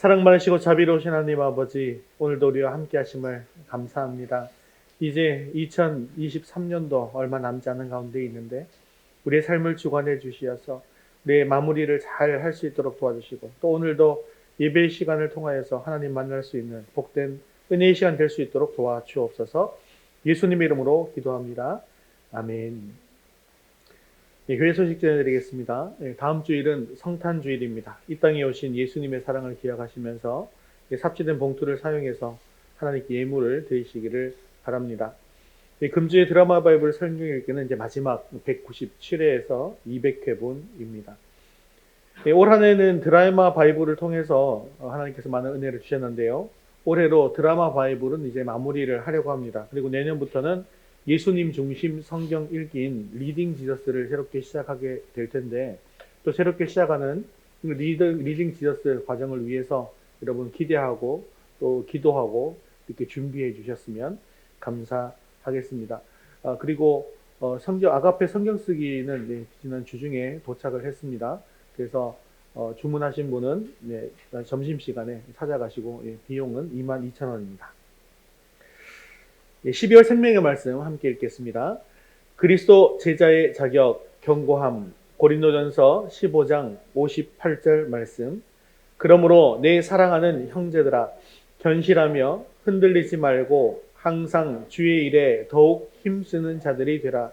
사랑 많으시고 자비로우신 하나님 아버지, 오늘도 우리와 함께 하심을 감사합니다. 이제 2023년도 얼마 남지 않은 가운데 있는데 우리의 삶을 주관해 주시어서 우리의 마무리를 잘 할 수 있도록 도와주시고, 또 오늘도 예배의 시간을 통하여서 하나님 만날 수 있는 복된 은혜의 시간 될 수 있도록 도와주옵소서. 예수님의 이름으로 기도합니다. 아멘. 교회 소식 전해드리겠습니다. 다음 주일은 성탄주일입니다. 이 땅에 오신 예수님의 사랑을 기억하시면서 삽질된 봉투를 사용해서 하나님께 예물을 드리시기를 바랍니다. 금주의 드라마 바이블 성경 읽기는 이제 마지막 197회에서 200회분입니다. 올 한 해는 드라마 바이블을 통해서 하나님께서 많은 은혜를 주셨는데요. 올해로 드라마 바이블은 이제 마무리를 하려고 합니다. 그리고 내년부터는 예수님 중심 성경 읽기인 리딩 지저스를 새롭게 시작하게 될 텐데, 또 새롭게 시작하는 리딩 지저스 과정을 위해서 여러분 기대하고 또 기도하고 이렇게 준비해 주셨으면 감사하겠습니다. 그리고 아가페 성경 쓰기는 지난 주중에 도착을 했습니다. 그래서 주문하신 분은 점심시간에 찾아가시고 비용은 22,000원입니다. 12월 생명의 말씀 함께 읽겠습니다. 그리스도 제자의 자격 경고함. 고린도전서 15장 58절 말씀. 그러므로 내 사랑하는 형제들아, 견실하며 흔들리지 말고 항상 주의 일에 더욱 힘쓰는 자들이 되라.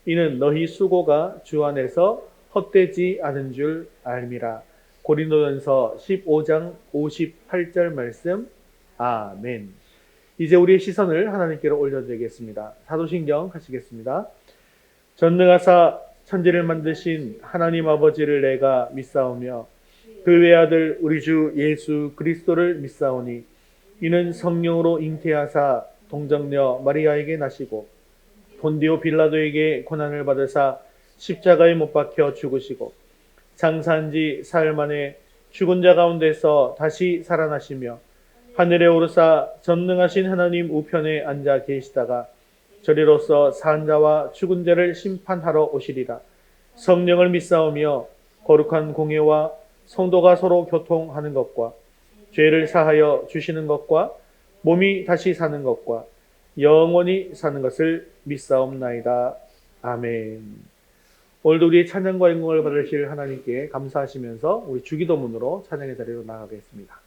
이는 너희 수고가 주 안에서 헛되지 않은 줄 알미라. 고린도전서 15장 58절 말씀. 아멘. 이제 우리의 시선을 하나님께로 올려드리겠습니다. 사도신경 하시겠습니다. 전능하사 천지를 만드신 하나님 아버지를 내가 믿사오며 그 외아들 우리 주 예수 그리스도를 믿사오니, 이는 성령으로 잉태하사 동정녀 마리아에게 나시고 본디오 빌라도에게 고난을 받으사 십자가에 못 박혀 죽으시고 장사한 지 사흘 만에 죽은 자 가운데서 다시 살아나시며 하늘에 오르사 전능하신 하나님 우편에 앉아 계시다가 저리로서 산 자와 죽은 자를 심판하러 오시리라. 성령을 믿사오며 거룩한 공예와 성도가 서로 교통하는 것과 죄를 사하여 주시는 것과 몸이 다시 사는 것과 영원히 사는 것을 믿사옵나이다. 아멘. 오늘도 우리의 찬양과 영광을 받으실 하나님께 감사하시면서 우리 주기도문으로 찬양의 자리로 나가겠습니다.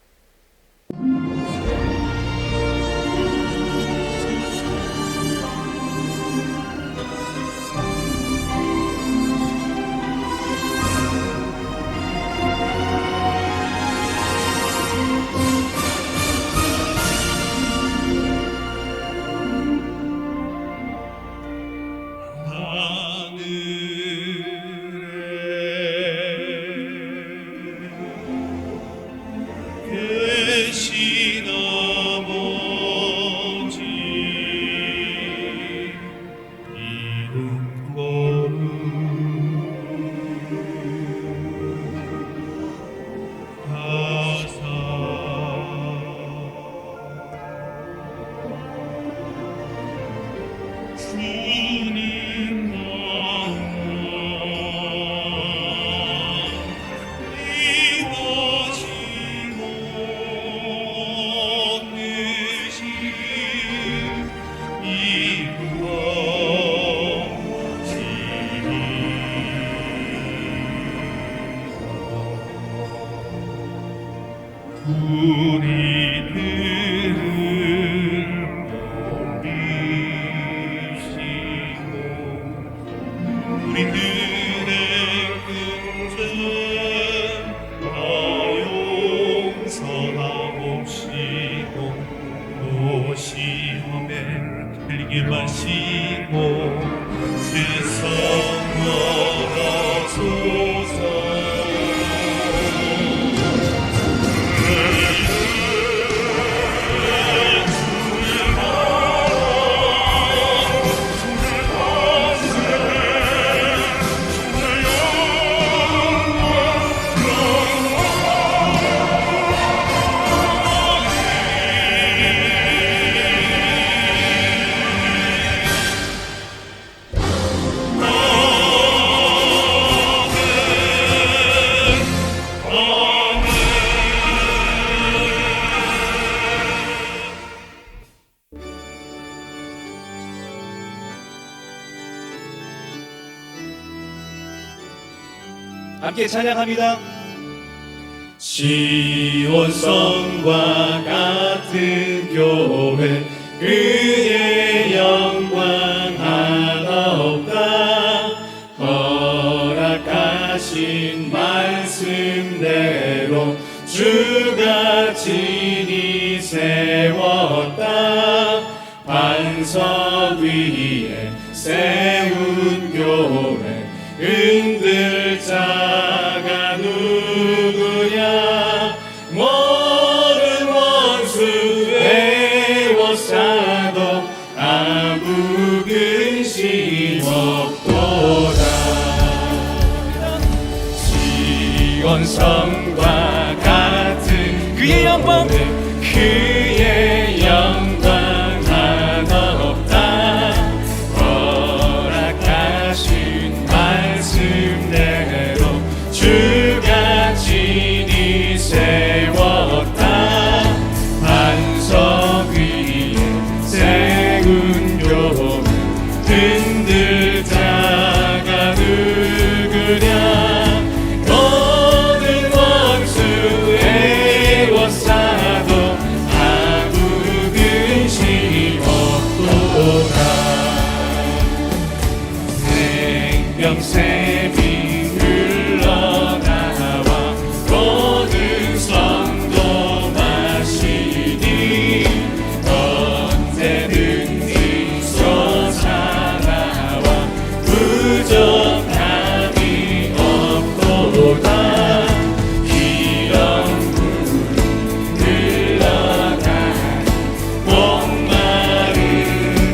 함께 찬양합니다. 시온성과 같은 교회 그의 영광 하나 없다. 허락하신 말씀대로 주가 친히 세웠다. 반석 위에 세운 교회 흔들 자가 누구냐. 모든 원수 애워싸도 아무 근심 없도다. 시온성과 같은 그의 영광 그의 영광 하나 없다. 허락하신 말씀대로 주가 친히 세웠다. 반석 위에 세운 교회 흔들 자가 누구냐. 모든 원수 애워싸도 아무 근심 없도다. 생명샘이 흘러나와 모든 성도 마시니 언제든지 솟아나와 부족함이 없도다. 이런 물 흘러가 목마른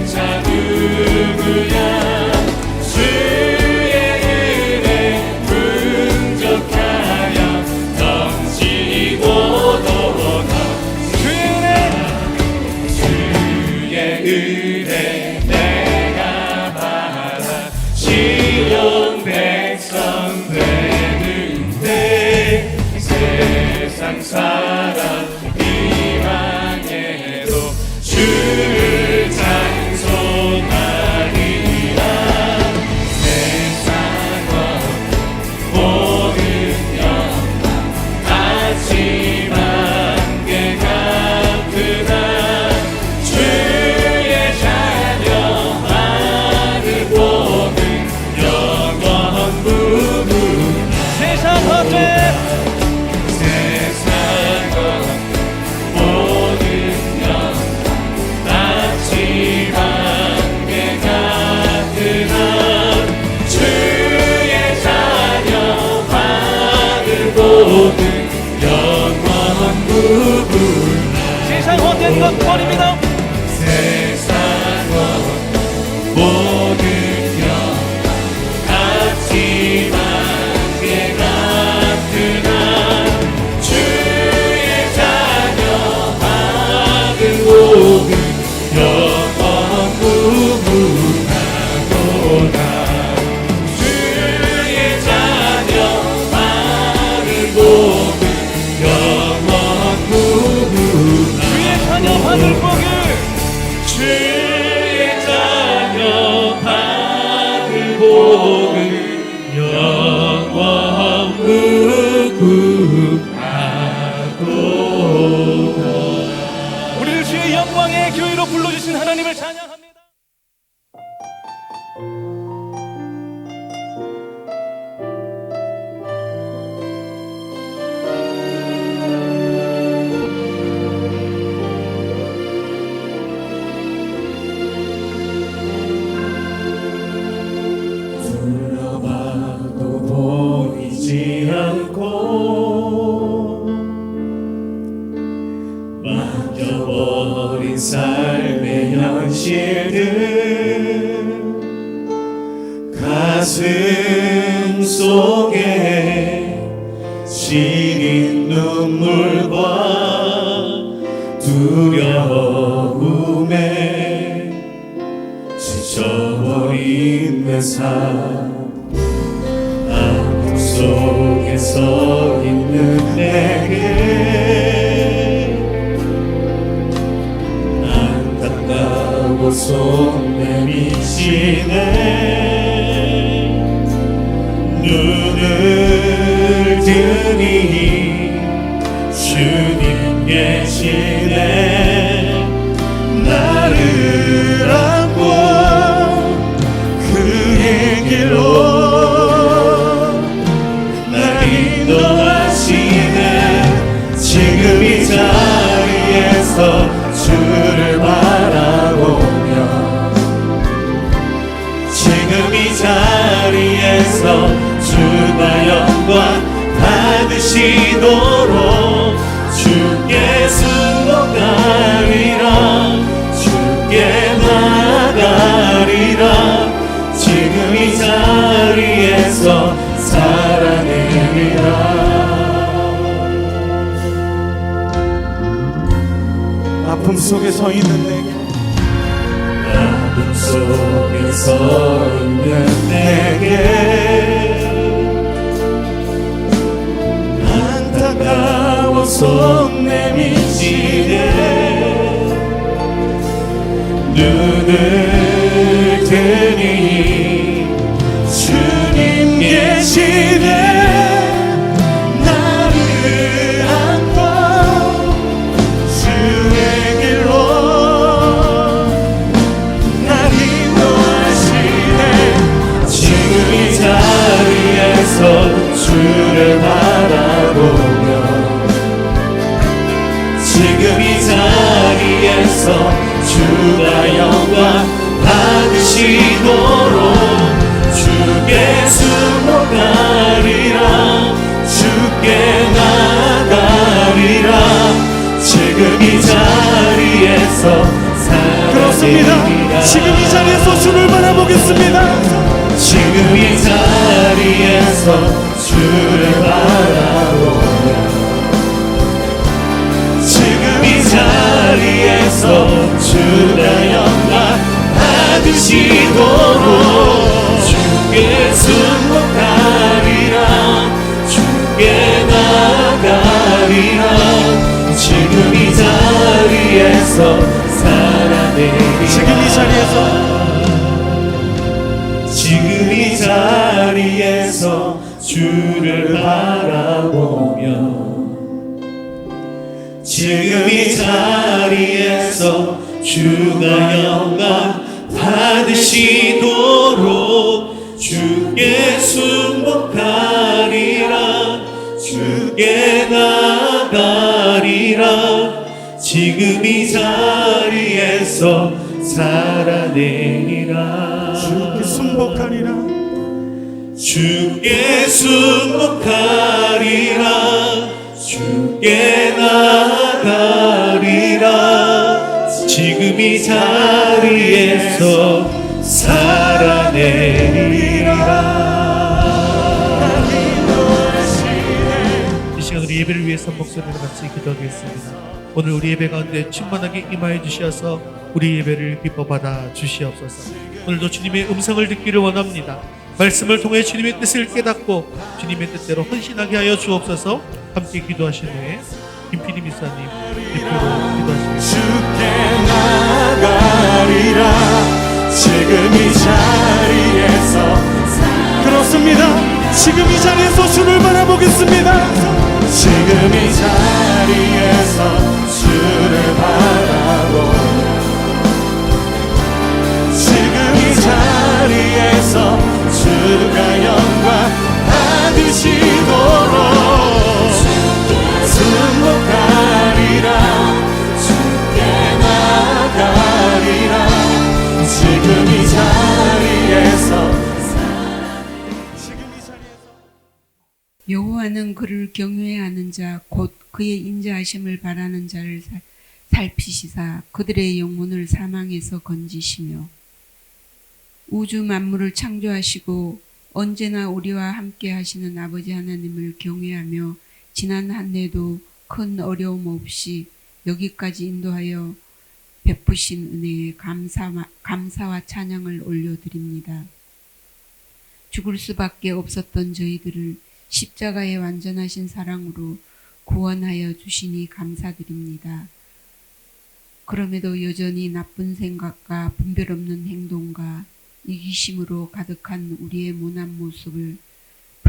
자 누구냐. 주의 은혜 풍족하여 넘치고 도다. 주의 은혜 내가 받아 시온 백성 되는데. 세상 사람 이방에도 주를 찬송하리라. 세상과 모든 영광 아침 안개 같으나 주의 자녀 하늘 보는 영원 부분. 세상 헛되 세상과 모든 영광 아침 안개 같으나 주의 자녀 하늘 보는 영원 부분. 세상 헛된 것 버립니다. 세상과 모든 영광 아침 안개 같으나 주의 자녀 하늘 보는 영원 구분하도다. 주의 자녀 하늘 보는 영원 구분하도다. 주의 자녀 하늘 보기. 주의 자녀 하늘 보는 영원 구분하도다. 우리를 주의 영광의 교회로 불러주신 하나님을 찬양합니다. 둘러봐도 보이지 않고 맡겨버린 삶의 현실들 가슴 속에 시린 눈물과 두려움에 지쳐버린 내 삶 아픔 속에 서 있는 내게 안타까워 손 내미시네. 눈을 뜨니 주님 계시네. 나를 안고 그의 길로 날 인도하시네. 지금 이 자리에서 주를 바라보며 지금 이 자리에서 주가 영광 받으시도록 주께 순복하리라. 주께 나아가리라. 지금 이 자리에서 살아내리라. 아픔 속에 서 있는 내게, 아픔 속에 서 있는 내게 안타까워 손 내미시네. 눈을 뜨니 주님 계시네. 나를 안고 주의 길로 날 인도하시네. 지금 이 자리에서 주를 바라보며 지금 이 자리에서 주가 영광 받으시도록 주께 순복하리라. 주께 나아가리라. 지금 이 자리에서 그렇습니다. 살아내리라. 지금 이 자리에서 주를 바라보겠습니다. 지금 이 자리에서 주를 바라보며 지금 이 자리에서 주가 영광 받으시도록 주께 순복하리라. 주께 나아가리라. 지금 이 자리에서 살아내리라. 지금 이 자리에서 지금 이 자리에서 주를 바라보며 지금 이 자리에서 주가 영광 받으시도록 주께 순복하리라. 주께 나아가리라. 지금 이 자리에서 살아내리라. 주께 순복하리라. 주께 순복하리라. 주께 나아가리라. 지금 이 자리에서 살아내리라. 이 시간 우리 예배를 위해서 목소리를 같이 기도하겠습니다. 오늘 우리 예배 가운데 충만하게 임하여 주시어서 우리 예배를 기뻐받아 주시옵소서. 오늘도 주님의 음성을 듣기를 원합니다. 말씀을 통해 주님의 뜻을 깨닫고 주님의 뜻대로 헌신하게 하여 주옵소서. 함께 기도하신 후에 김필희 미사님 대표로 기도하십니다. 주께 나아가리라. 지금 이 자리에서 그렇습니다. 지금 이 자리에서 주를 바라보겠습니다. 지금 이 자리에서 주를 바라보며 지금 이 자리에서 주가 영광 받으시도록 순복하리라. 주께 나아가리라. 지금 이 자리에서 여호와는 그를 경외하는 자 곧 그의 인자하심을 바라는 자를 살피시사 그들의 영혼을 사망에서 건지시며 우주 만물을 창조하시고 언제나 우리와 함께 하시는 아버지 하나님을 경외하며 지난 한 해도 큰 어려움 없이 여기까지 인도하여 베푸신 은혜에 감사와 찬양을 올려드립니다. 죽을 수밖에 없었던 저희들을 십자가의 완전하신 사랑으로 구원하여 주시니 감사드립니다. 그럼에도 여전히 나쁜 생각과 분별 없는 행동과 이기심으로 가득한 우리의 모난 모습을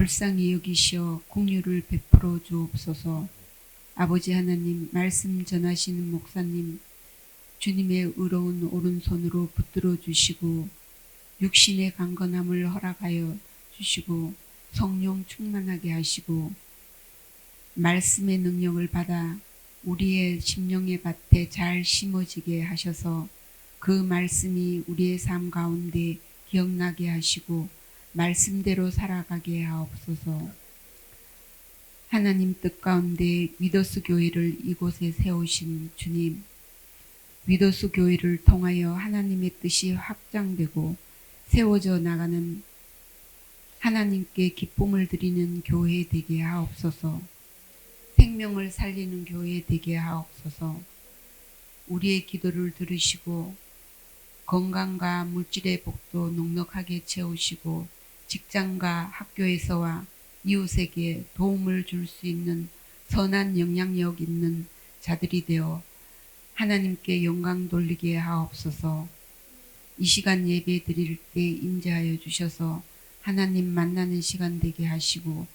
불쌍히 여기시어 긍휼을 베풀어 주옵소서. 아버지 하나님, 말씀 전하시는 목사님 주님의 의로운 오른손으로 붙들어 주시고 육신의 강건함을 허락하여 주시고 성령 충만하게 하시고 말씀의 능력을 받아 우리의 심령의 밭에 잘 심어지게 하셔서 그 말씀이 우리의 삶 가운데 기억나게 하시고 말씀대로 살아가게 하옵소서. 하나님 뜻 가운데 위더스 교회를 이곳에 세우신 주님, 위더스 교회를 통하여 하나님의 뜻이 확장되고 세워져 나가는 하나님께 기쁨을 드리는 교회 되게 하옵소서. 생명을 살리는 교회 되게 하옵소서. 우리의 기도를 들으시고 건강과 물질의 복도 넉넉하게 채우시고 직장과 학교에서와 이웃에게 도움을 줄 수 있는 선한 영향력 있는 자들이 되어 하나님께 영광 돌리게 하옵소서. 이 시간 예배 드릴 때 임재하여 주셔서 하나님 만나는 시간 되게 하시고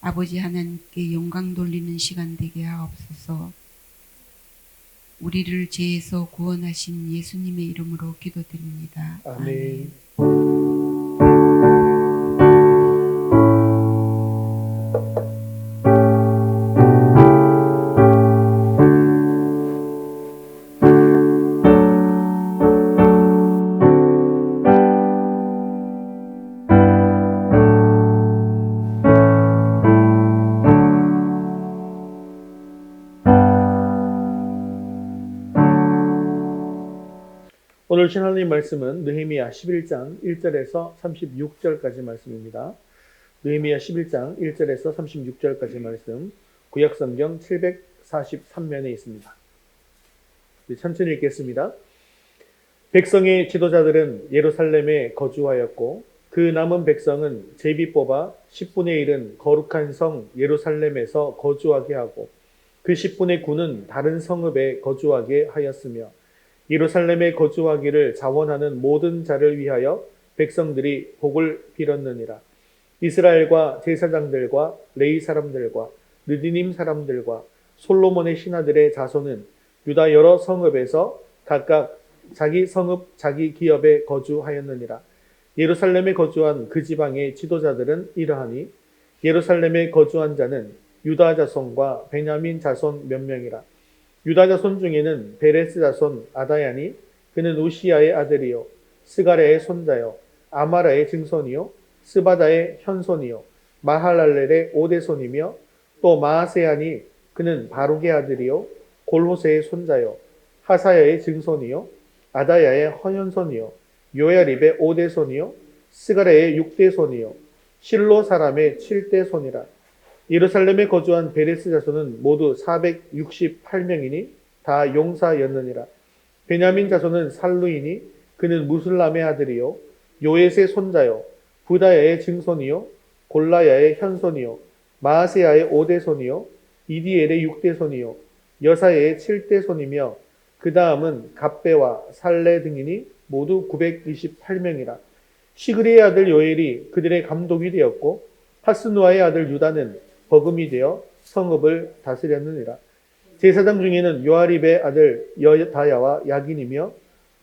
아버지 하나님께 영광 돌리는 시간 되게 하옵소서. 우리를 죄에서 구원하신 예수님의 이름으로 기도드립니다. 아멘. 오늘 주신 하나님 말씀은 느헤미야 11장 1절에서 36절까지 말씀입니다. 느헤미야 11장 1절에서 36절까지 말씀, 구약성경 743면에 있습니다. 천천히 읽겠습니다. 백성의 지도자들은 예루살렘에 거주하였고 그 남은 백성은 제비 뽑아 10분의 1은 거룩한 성 예루살렘에서 거주하게 하고 그 10분의 9는 다른 성읍에 거주하게 하였으며 예루살렘에 거주하기를 자원하는 모든 자를 위하여 백성들이 복을 빌었느니라. 이스라엘과 제사장들과 레위 사람들과 느디님 사람들과 솔로몬의 신하들의 자손은 유다 여러 성읍에서 각각 자기 성읍 자기 기업에 거주하였느니라. 예루살렘에 거주한 그 지방의 지도자들은 이러하니 예루살렘에 거주한 자는 유다 자손과 베냐민 자손 몇 명이라. 유다 자손 중에는 베레스 자손 아다야니 그는 우시야의 아들이요 스가랴의 손자요 아마라의 증손이요 스바다의 현손이요 마할랄렐의 오대손이며 또 마아세야니 그는 바룩의 아들이요 골호세의 손자요 하사야의 증손이요 아다야의 허연손이요 요야립의 오대손이요 스가랴의 육대손이요 실로 사람의 칠대손이라. 예루살렘에 거주한 베레스 자손은 모두 468명이니 다 용사였느니라. 베냐민 자손은 살루이니 그는 무술람의 아들이요 요엣의 손자요 부다야의 증손이요 골라야의 현손이요 마아세야의 오대손이요 이디엘의 육대손이요 여사야의 칠대손이며 그 다음은 갑배와 살레 등이니 모두 928명이라. 시그리의 아들 요엘이 그들의 감독이 되었고 하스누아의 아들 유다는 버금이 되어 성읍을 다스렸느니라. 제사장 중에는 요아립의 아들 여다야와 야긴이며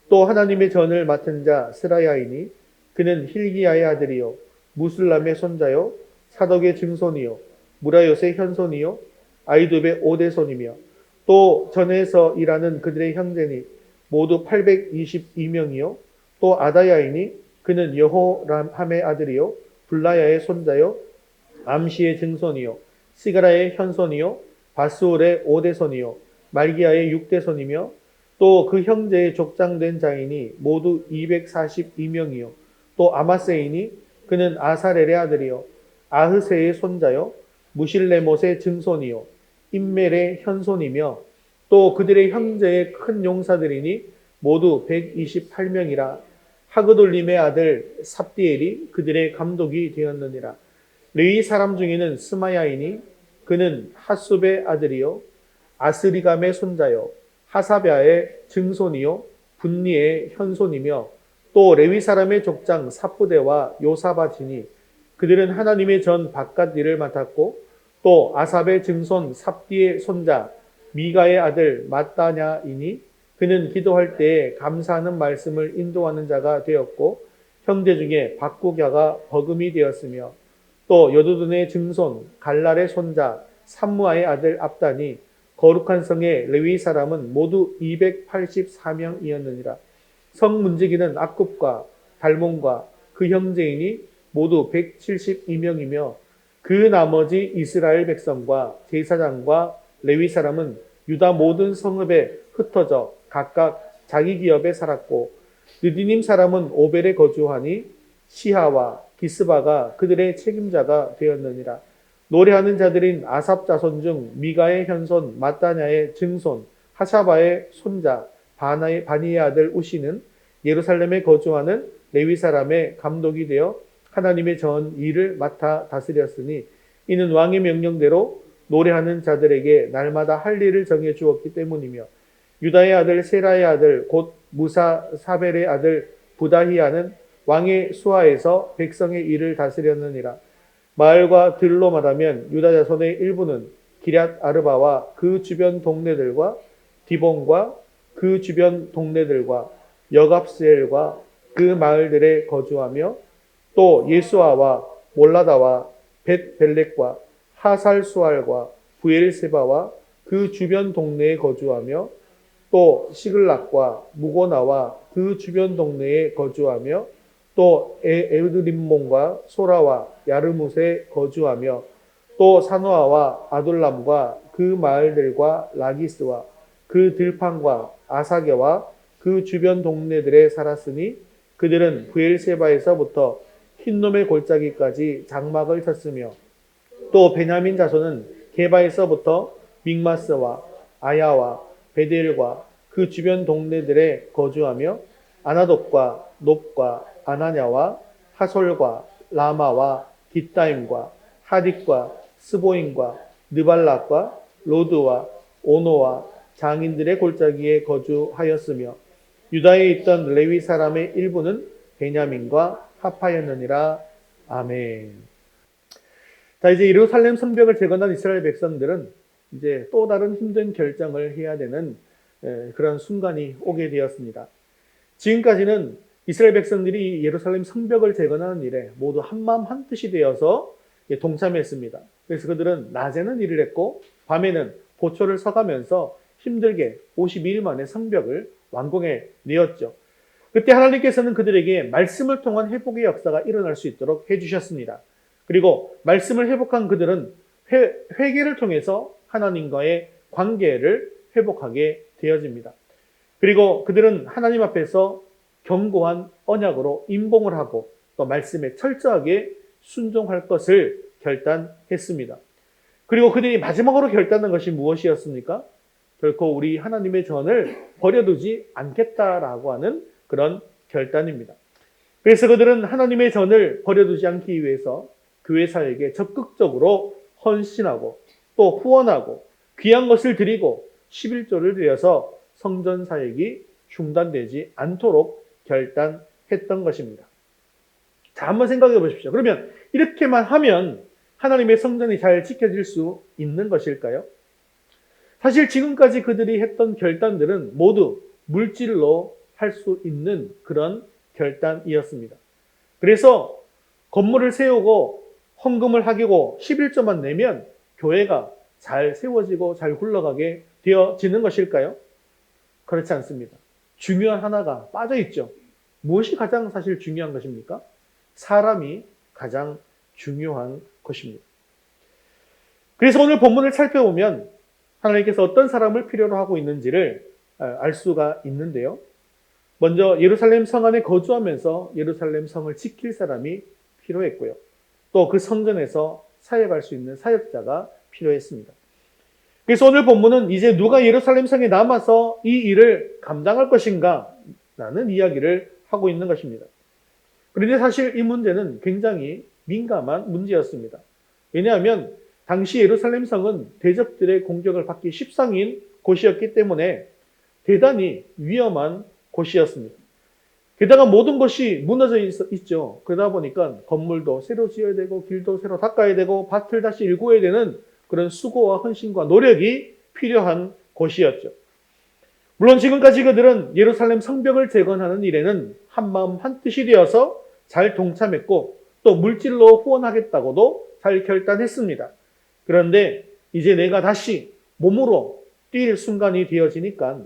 또 하나님의 전을 맡은 자 스라야이니 그는 힐기야의 아들이요 무술람의 손자요 사덕의 증손이요 무라요의 현손이요 아이둡의 오대손이며 또 전에서 일하는 그들의 형제니 모두 822명이요 또 아다야이니 그는 여호람함의 아들이요 블라야의 손자요 암시의 증손이요 시가라의 현손이요 바스올의 오대손이요 말기야의 육대손이며 또 그 형제의 족장된 자인이 모두 242명이요 또 아마세이니 그는 아사렐의 아들이요 아흐세의 손자요 무실레못의 증손이요 임멜의 현손이며 또 그들의 형제의 큰 용사들이니 모두 128명이라. 하그돌림의 아들 삽디엘이 그들의 감독이 되었느니라. 레위 사람 중에는 스마야이니 그는 하숲의 아들이요 아스리감의 손자요 하사랴의 증손이요 분리의 현손이며 또 레위 사람의 족장 사푸데와 요사바지니 그들은 하나님의 전 바깥 일을 맡았고 또 아삽의 증손 삽디의 손자 미가의 아들 마따냐이니 그는 기도할 때에 감사하는 말씀을 인도하는 자가 되었고 형제 중에 박구갸가 버금이 되었으며 또 여두둔의 증손 갈랄의 손자 삼무아의 아들 압단이 거룩한 성의 레위 사람은 모두 284명이었느니라. 성 문지기는 악굽과 달몬과 그 형제인이 모두 172명이며 그 나머지 이스라엘 백성과 제사장과 레위 사람은 유다 모든 성읍에 흩어져 각각 자기 기업에 살았고 느디님 사람은 오벨에 거주하니 시하와 기스바가 그들의 책임자가 되었느니라. 노래하는 자들인 아삽 자손 중 미가의 현손 마따냐의 증손 하샤바의 손자 바니의 아들 우시는 예루살렘에 거주하는 레위 사람의 감독이 되어 하나님의 전 일을 맡아 다스렸으니 이는 왕의 명령대로 노래하는 자들에게 날마다 할 일을 정해 주었기 때문이며 유다의 아들 세라의 아들 곧 무사 사벨의 아들 부다히야는 왕의 수하에서 백성의 일을 다스렸느니라. 마을과 들로 말하면 유다 자손의 일부는 기럇 아르바와 그 주변 동네들과 디본과 그 주변 동네들과 여갑스엘과 그 마을들에 거주하며 또 예수아와 몰라다와 벳벨렉과 하살수알과 부엘세바와 그 주변 동네에 거주하며 또 시글락과 무고나와 그 주변 동네에 거주하며 또 에드림몬과 소라와 야르무세 거주하며 또 사노아와 아둘람과 그 마을들과 라기스와 그 들판과 아사게와 그 주변 동네들에 살았으니 그들은 부엘세바에서부터 흰놈의 골짜기까지 장막을 쳤으며 또 베냐민 자손은 게바에서부터 믹마스와 아야와 베델과 그 주변 동네들에 거주하며 아나돗과 높과 아나냐와 하솔과 라마와 깃다임과 하딕과 스보임과 느발락과 로드와 오노와 장인들의 골짜기에 거주하였으며 유다에 있던 레위 사람의 일부는 베냐민과 하파였느니라. 아멘. 자, 이제 예루살렘 성벽을 재건한 이스라엘 백성들은 이제 또 다른 힘든 결정을 해야 되는 그런 순간이 오게 되었습니다. 지금까지는 이스라엘 백성들이 예루살렘 성벽을 재건하는 일에 모두 한마음 한뜻이 되어서 동참했습니다. 그래서 그들은 낮에는 일을 했고 밤에는 보초를 서가면서 힘들게 52일 만에 성벽을 완공해 내었죠. 그때 하나님께서는 그들에게 말씀을 통한 회복의 역사가 일어날 수 있도록 해주셨습니다. 그리고 말씀을 회복한 그들은 회개를 통해서 하나님과의 관계를 회복하게 되어집니다. 그리고 그들은 하나님 앞에서 견고한 언약으로 임봉을 하고 또 말씀에 철저하게 순종할 것을 결단했습니다. 그리고 그들이 마지막으로 결단한 것이 무엇이었습니까? 결코 우리 하나님의 전을 버려두지 않겠다라고 하는 그런 결단입니다. 그래서 그들은 하나님의 전을 버려두지 않기 위해서 교회 사역에 적극적으로 헌신하고 또 후원하고 귀한 것을 드리고 11조를 드려서 성전 사역이 중단되지 않도록 결단했던 것입니다. 자, 한번 생각해 보십시오. 그러면 이렇게만 하면 하나님의 성전이 잘 지켜질 수 있는 것일까요? 사실 지금까지 그들이 했던 결단들은 모두 물질로 할 수 있는 그런 결단이었습니다. 그래서 건물을 세우고 헌금을 하고 11조만 내면 교회가 잘 세워지고 잘 굴러가게 되어지는 것일까요? 그렇지 않습니다. 중요한 하나가 빠져 있죠. 무엇이 가장 사실 중요한 것입니까? 사람이 가장 중요한 것입니다. 그래서 오늘 본문을 살펴보면 하나님께서 어떤 사람을 필요로 하고 있는지를 알 수가 있는데요. 먼저 예루살렘 성 안에 거주하면서 예루살렘 성을 지킬 사람이 필요했고요. 또 그 성전에서 사역할 수 있는 사역자가 필요했습니다. 그래서 오늘 본문은 이제 누가 예루살렘 성에 남아서 이 일을 감당할 것인가 라는 이야기를 하고 있는 것입니다. 그런데 사실 이 문제는 굉장히 민감한 문제였습니다. 왜냐하면 당시 예루살렘 성은 대적들의 공격을 받기 십상인 곳이었기 때문에 대단히 위험한 곳이었습니다. 게다가 모든 것이 무너져 있죠. 그러다 보니까 건물도 새로 지어야 되고 길도 새로 닦아야 되고 밭을 다시 일구어야 되는 그런 수고와 헌신과 노력이 필요한 곳이었죠. 물론 지금까지 그들은 예루살렘 성벽을 재건하는 일에는 한마음 한뜻이 되어서 잘 동참했고 또 물질로 후원하겠다고도 잘 결단했습니다. 그런데 이제 내가 다시 몸으로 뛸 순간이 되어지니까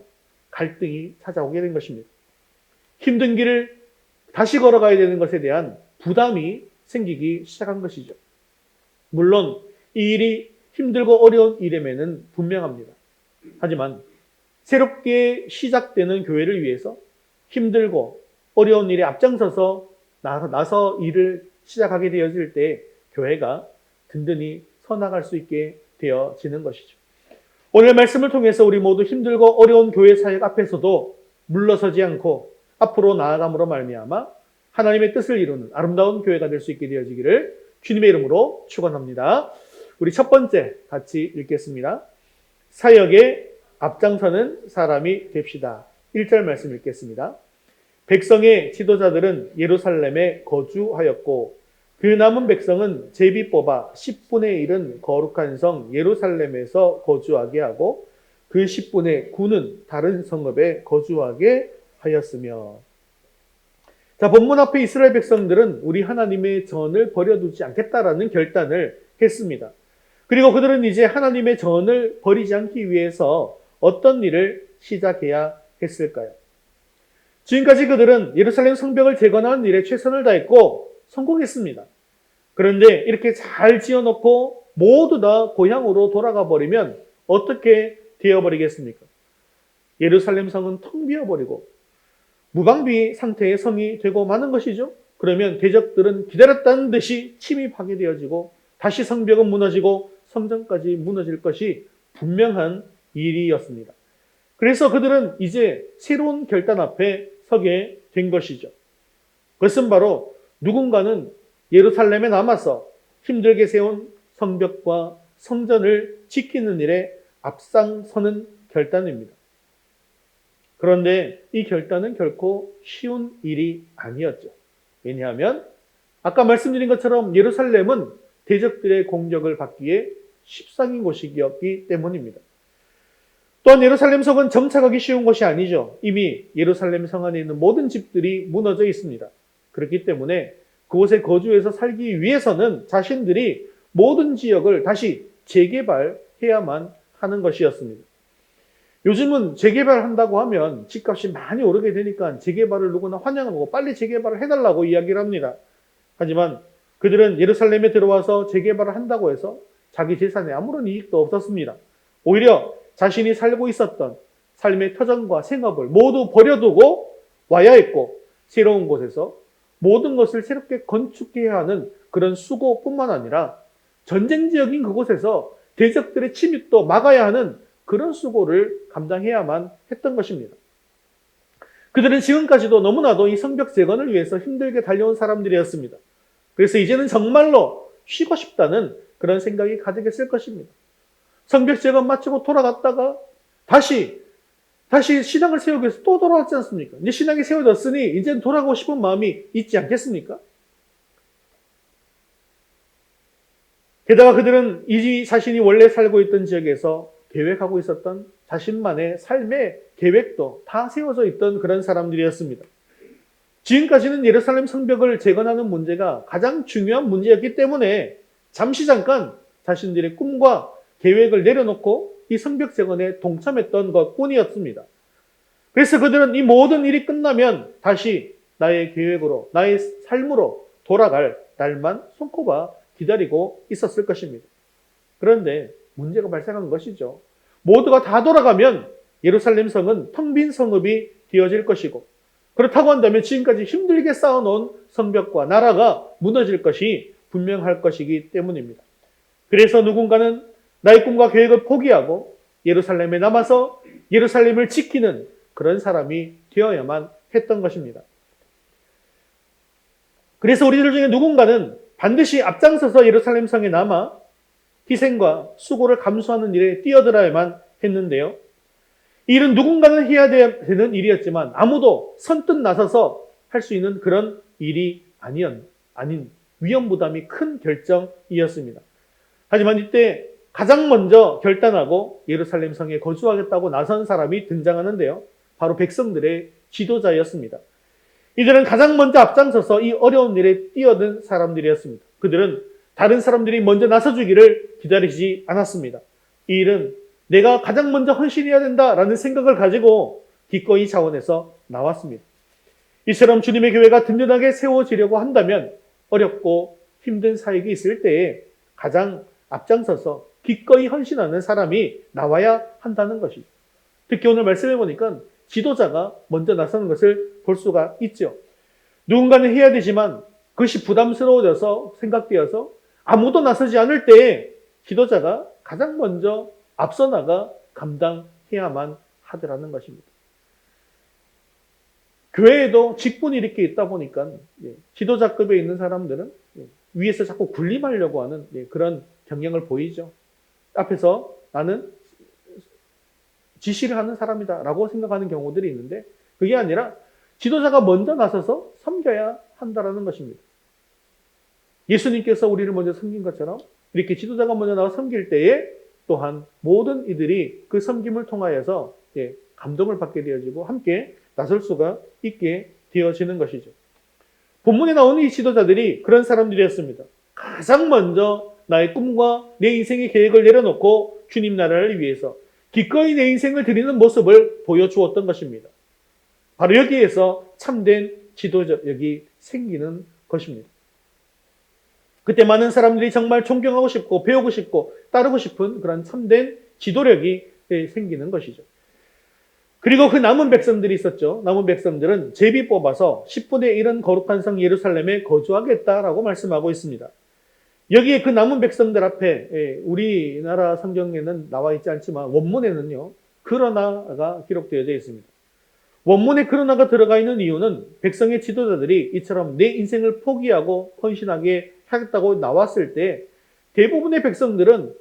갈등이 찾아오게 된 것입니다. 힘든 길을 다시 걸어가야 되는 것에 대한 부담이 생기기 시작한 것이죠. 물론 이 일이 힘들고 어려운 일임에는 분명합니다. 하지만 새롭게 시작되는 교회를 위해서 힘들고 어려운 일에 앞장서서 나서 일을 시작하게 되어질 때 교회가 든든히 서나갈 수 있게 되어지는 것이죠. 오늘 말씀을 통해서 우리 모두 힘들고 어려운 교회 사역 앞에서도 물러서지 않고 앞으로 나아감으로 말미암아 하나님의 뜻을 이루는 아름다운 교회가 될 수 있게 되어지기를 주님의 이름으로 축원합니다. 우리 첫 번째 같이 읽겠습니다. 사역에 앞장서는 사람이 됩시다. 1절 말씀 읽겠습니다. 백성의 지도자들은 예루살렘에 거주하였고 그 남은 백성은 제비 뽑아 10분의 1은 거룩한 성 예루살렘에서 거주하게 하고 그 10분의 9는 다른 성읍에 거주하게 하였으며. 자, 본문 앞에 이스라엘 백성들은 우리 하나님의 전을 버려두지 않겠다라는 결단을 했습니다. 그리고 그들은 이제 하나님의 전을 버리지 않기 위해서 어떤 일을 시작해야 했을까요? 지금까지 그들은 예루살렘 성벽을 재건하는 일에 최선을 다했고 성공했습니다. 그런데 이렇게 잘 지어놓고 모두 다 고향으로 돌아가 버리면 어떻게 되어버리겠습니까? 예루살렘 성은 텅 비어버리고 무방비 상태의 성이 되고 마는 것이죠. 그러면 대적들은 기다렸다는 듯이 침입하게 되어지고 다시 성벽은 무너지고 성전까지 무너질 것이 분명한 일이었습니다. 그래서 그들은 이제 새로운 결단 앞에 서게 된 것이죠. 그것은 바로 누군가는 예루살렘에 남아서 힘들게 세운 성벽과 성전을 지키는 일에 앞장서는 결단입니다. 그런데 이 결단은 결코 쉬운 일이 아니었죠. 왜냐하면 아까 말씀드린 것처럼 예루살렘은 대적들의 공격을 받기에 십상인 곳이었기 때문입니다. 또한 예루살렘 성은 정착하기 쉬운 것이 아니죠. 이미 예루살렘 성 안에 있는 모든 집들이 무너져 있습니다. 그렇기 때문에 그곳에 거주해서 살기 위해서는 자신들이 모든 지역을 다시 재개발해야만 하는 것이었습니다. 요즘은 재개발한다고 하면 집값이 많이 오르게 되니까 재개발을 누구나 환영하고 빨리 재개발을 해달라고 이야기를 합니다. 하지만 그들은 예루살렘에 들어와서 재개발을 한다고 해서 자기 재산에 아무런 이익도 없었습니다. 오히려 자신이 살고 있었던 삶의 터전과 생업을 모두 버려두고 와야 했고 새로운 곳에서 모든 것을 새롭게 건축해야 하는 그런 수고뿐만 아니라 전쟁 지역인 그곳에서 대적들의 침입도 막아야 하는 그런 수고를 감당해야만 했던 것입니다. 그들은 지금까지도 너무나도 이 성벽 재건을 위해서 힘들게 달려온 사람들이었습니다. 그래서 이제는 정말로 쉬고 싶다는 그런 생각이 가득했을 것입니다. 성벽 재건 마치고 돌아갔다가 다시 신앙을 세우기 위해서 또 돌아왔지 않습니까? 이제 신앙이 세워졌으니 이제는 돌아가고 싶은 마음이 있지 않겠습니까? 게다가 그들은 이 자신이 원래 살고 있던 지역에서 계획하고 있었던 자신만의 삶의 계획도 다 세워져 있던 그런 사람들이었습니다. 지금까지는 예루살렘 성벽을 재건하는 문제가 가장 중요한 문제였기 때문에 잠시 잠깐 자신들의 꿈과 계획을 내려놓고 이 성벽 재건에 동참했던 것뿐이었습니다. 그래서 그들은 이 모든 일이 끝나면 다시 나의 계획으로, 나의 삶으로 돌아갈 날만 손꼽아 기다리고 있었을 것입니다. 그런데 문제가 발생한 것이죠. 모두가 다 돌아가면 예루살렘 성은 텅 빈 성읍이 되어질 것이고 그렇다고 한다면 지금까지 힘들게 쌓아놓은 성벽과 나라가 무너질 것이 분명할 것이기 때문입니다. 그래서 누군가는 나의 꿈과 계획을 포기하고 예루살렘에 남아서 예루살렘을 지키는 그런 사람이 되어야만 했던 것입니다. 그래서 우리들 중에 누군가는 반드시 앞장서서 예루살렘 성에 남아 희생과 수고를 감수하는 일에 뛰어들어야만 했는데요. 이 일은 누군가는 해야 되는 일이었지만 아무도 선뜻 나서서 할 수 있는 그런 일이 아닌 위험 부담이 큰 결정이었습니다. 하지만 이때 가장 먼저 결단하고 예루살렘 성에 거주하겠다고 나선 사람이 등장하는데요. 바로 백성들의 지도자였습니다. 이들은 가장 먼저 앞장서서 이 어려운 일에 뛰어든 사람들이었습니다. 그들은 다른 사람들이 먼저 나서주기를 기다리지 않았습니다. 이 일은 내가 가장 먼저 헌신해야 된다라는 생각을 가지고 기꺼이 자원해서 나왔습니다. 이처럼 주님의 교회가 든든하게 세워지려고 한다면 어렵고 힘든 사역이 있을 때에 가장 앞장서서 기꺼이 헌신하는 사람이 나와야 한다는 것이죠. 특히 오늘 말씀해 보니까 지도자가 먼저 나서는 것을 볼 수가 있죠. 누군가는 해야 되지만 그것이 부담스러워져서 생각되어서 아무도 나서지 않을 때에 지도자가 가장 먼저 앞서 나가 감당해야만 하더라는 것입니다. 교회에도 직분이 이렇게 있다 보니까 지도자급에 있는 사람들은 위에서 자꾸 군림하려고 하는 그런 경향을 보이죠. 앞에서 나는 지시를 하는 사람이다 라고 생각하는 경우들이 있는데 그게 아니라 지도자가 먼저 나서서 섬겨야 한다라는 것입니다. 예수님께서 우리를 먼저 섬긴 것처럼 이렇게 지도자가 먼저 나와 섬길 때에 또한 모든 이들이 그 섬김을 통하여서 감동을 받게 되어지고 함께 나설 수가 있게 되어지는 것이죠. 본문에 나오는 이 지도자들이 그런 사람들이었습니다. 가장 먼저 나의 꿈과 내 인생의 계획을 내려놓고 주님 나라를 위해서 기꺼이 내 인생을 드리는 모습을 보여주었던 것입니다. 바로 여기에서 참된 지도력이 생기는 것입니다. 그때 많은 사람들이 정말 존경하고 싶고 배우고 싶고 따르고 싶은 그런 참된 지도력이 생기는 것이죠. 그리고 그 남은 백성들이 있었죠. 남은 백성들은 제비 뽑아서 10분의 1은 거룩한 성 예루살렘에 거주하겠다라고 말씀하고 있습니다. 여기에 그 남은 백성들 앞에 우리나라 성경에는 나와 있지 않지만 원문에는요. 그러나가 기록되어져 있습니다. 원문에 그러나가 들어가 있는 이유는 백성의 지도자들이 이처럼 내 인생을 포기하고 헌신하게 하겠다고 나왔을 때 대부분의 백성들은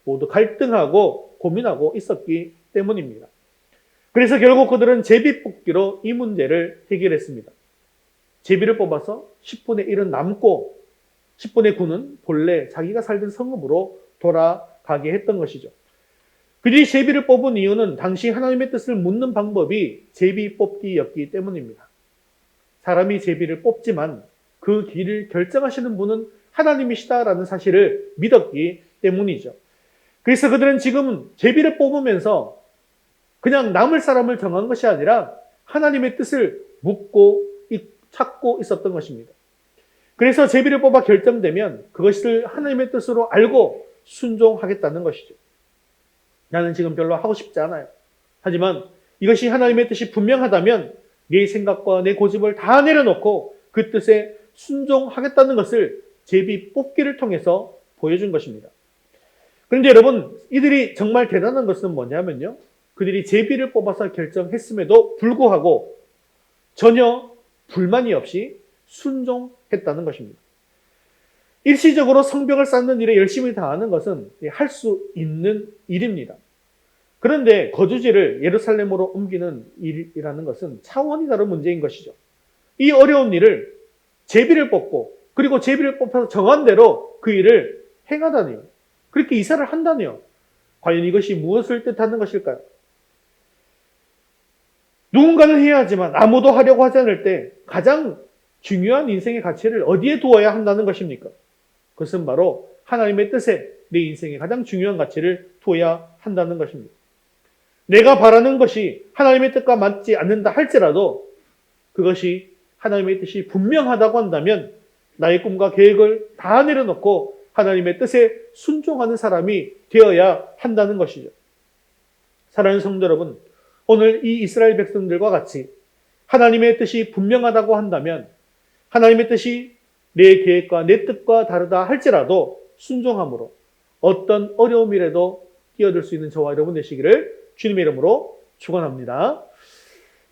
모두 갈등하고 고민하고 있었기 때문입니다. 그래서 결국 그들은 제비 뽑기로 이 문제를 해결했습니다. 제비를 뽑아서 10분의 1은 남고 10분의 9는 본래 자기가 살던 성읍으로 돌아가게 했던 것이죠. 그들이 제비를 뽑은 이유는 당시 하나님의 뜻을 묻는 방법이 제비 뽑기였기 때문입니다. 사람이 제비를 뽑지만 그 길을 결정하시는 분은 하나님이시다라는 사실을 믿었기 때문이죠. 그래서 그들은 지금 제비를 뽑으면서 그냥 남을 사람을 정한 것이 아니라 하나님의 뜻을 묻고 찾고 있었던 것입니다. 그래서 제비를 뽑아 결정되면 그것을 하나님의 뜻으로 알고 순종하겠다는 것이죠. 나는 지금 별로 하고 싶지 않아요. 하지만 이것이 하나님의 뜻이 분명하다면 내 생각과 내 고집을 다 내려놓고 그 뜻에 순종하겠다는 것을 제비 뽑기를 통해서 보여준 것입니다. 그런데 여러분, 이들이 정말 대단한 것은 뭐냐면요. 그들이 제비를 뽑아서 결정했음에도 불구하고 전혀 불만이 없이 순종했다는 것입니다. 일시적으로 성벽을 쌓는 일에 열심히 다하는 것은 할 수 있는 일입니다. 그런데 거주지를 예루살렘으로 옮기는 일이라는 것은 차원이 다른 문제인 것이죠. 이 어려운 일을 제비를 뽑고 그리고 제비를 뽑아서 정한 대로 그 일을 행하다니요. 그렇게 이사를 한다니요. 과연 이것이 무엇을 뜻하는 것일까요? 누군가는 해야 하지만 아무도 하려고 하지 않을 때 가장 중요한 인생의 가치를 어디에 두어야 한다는 것입니까? 그것은 바로 하나님의 뜻에 내 인생의 가장 중요한 가치를 두어야 한다는 것입니다. 내가 바라는 것이 하나님의 뜻과 맞지 않는다 할지라도 그것이 하나님의 뜻이 분명하다고 한다면 나의 꿈과 계획을 다 내려놓고 하나님의 뜻에 순종하는 사람이 되어야 한다는 것이죠. 사랑하는 성도 여러분, 오늘 이 이스라엘 백성들과 같이 하나님의 뜻이 분명하다고 한다면 하나님의 뜻이 내 계획과 내 뜻과 다르다 할지라도 순종함으로 어떤 어려움이라도 뛰어들 수 있는 저와 여러분 되시기를 주님의 이름으로 축원합니다.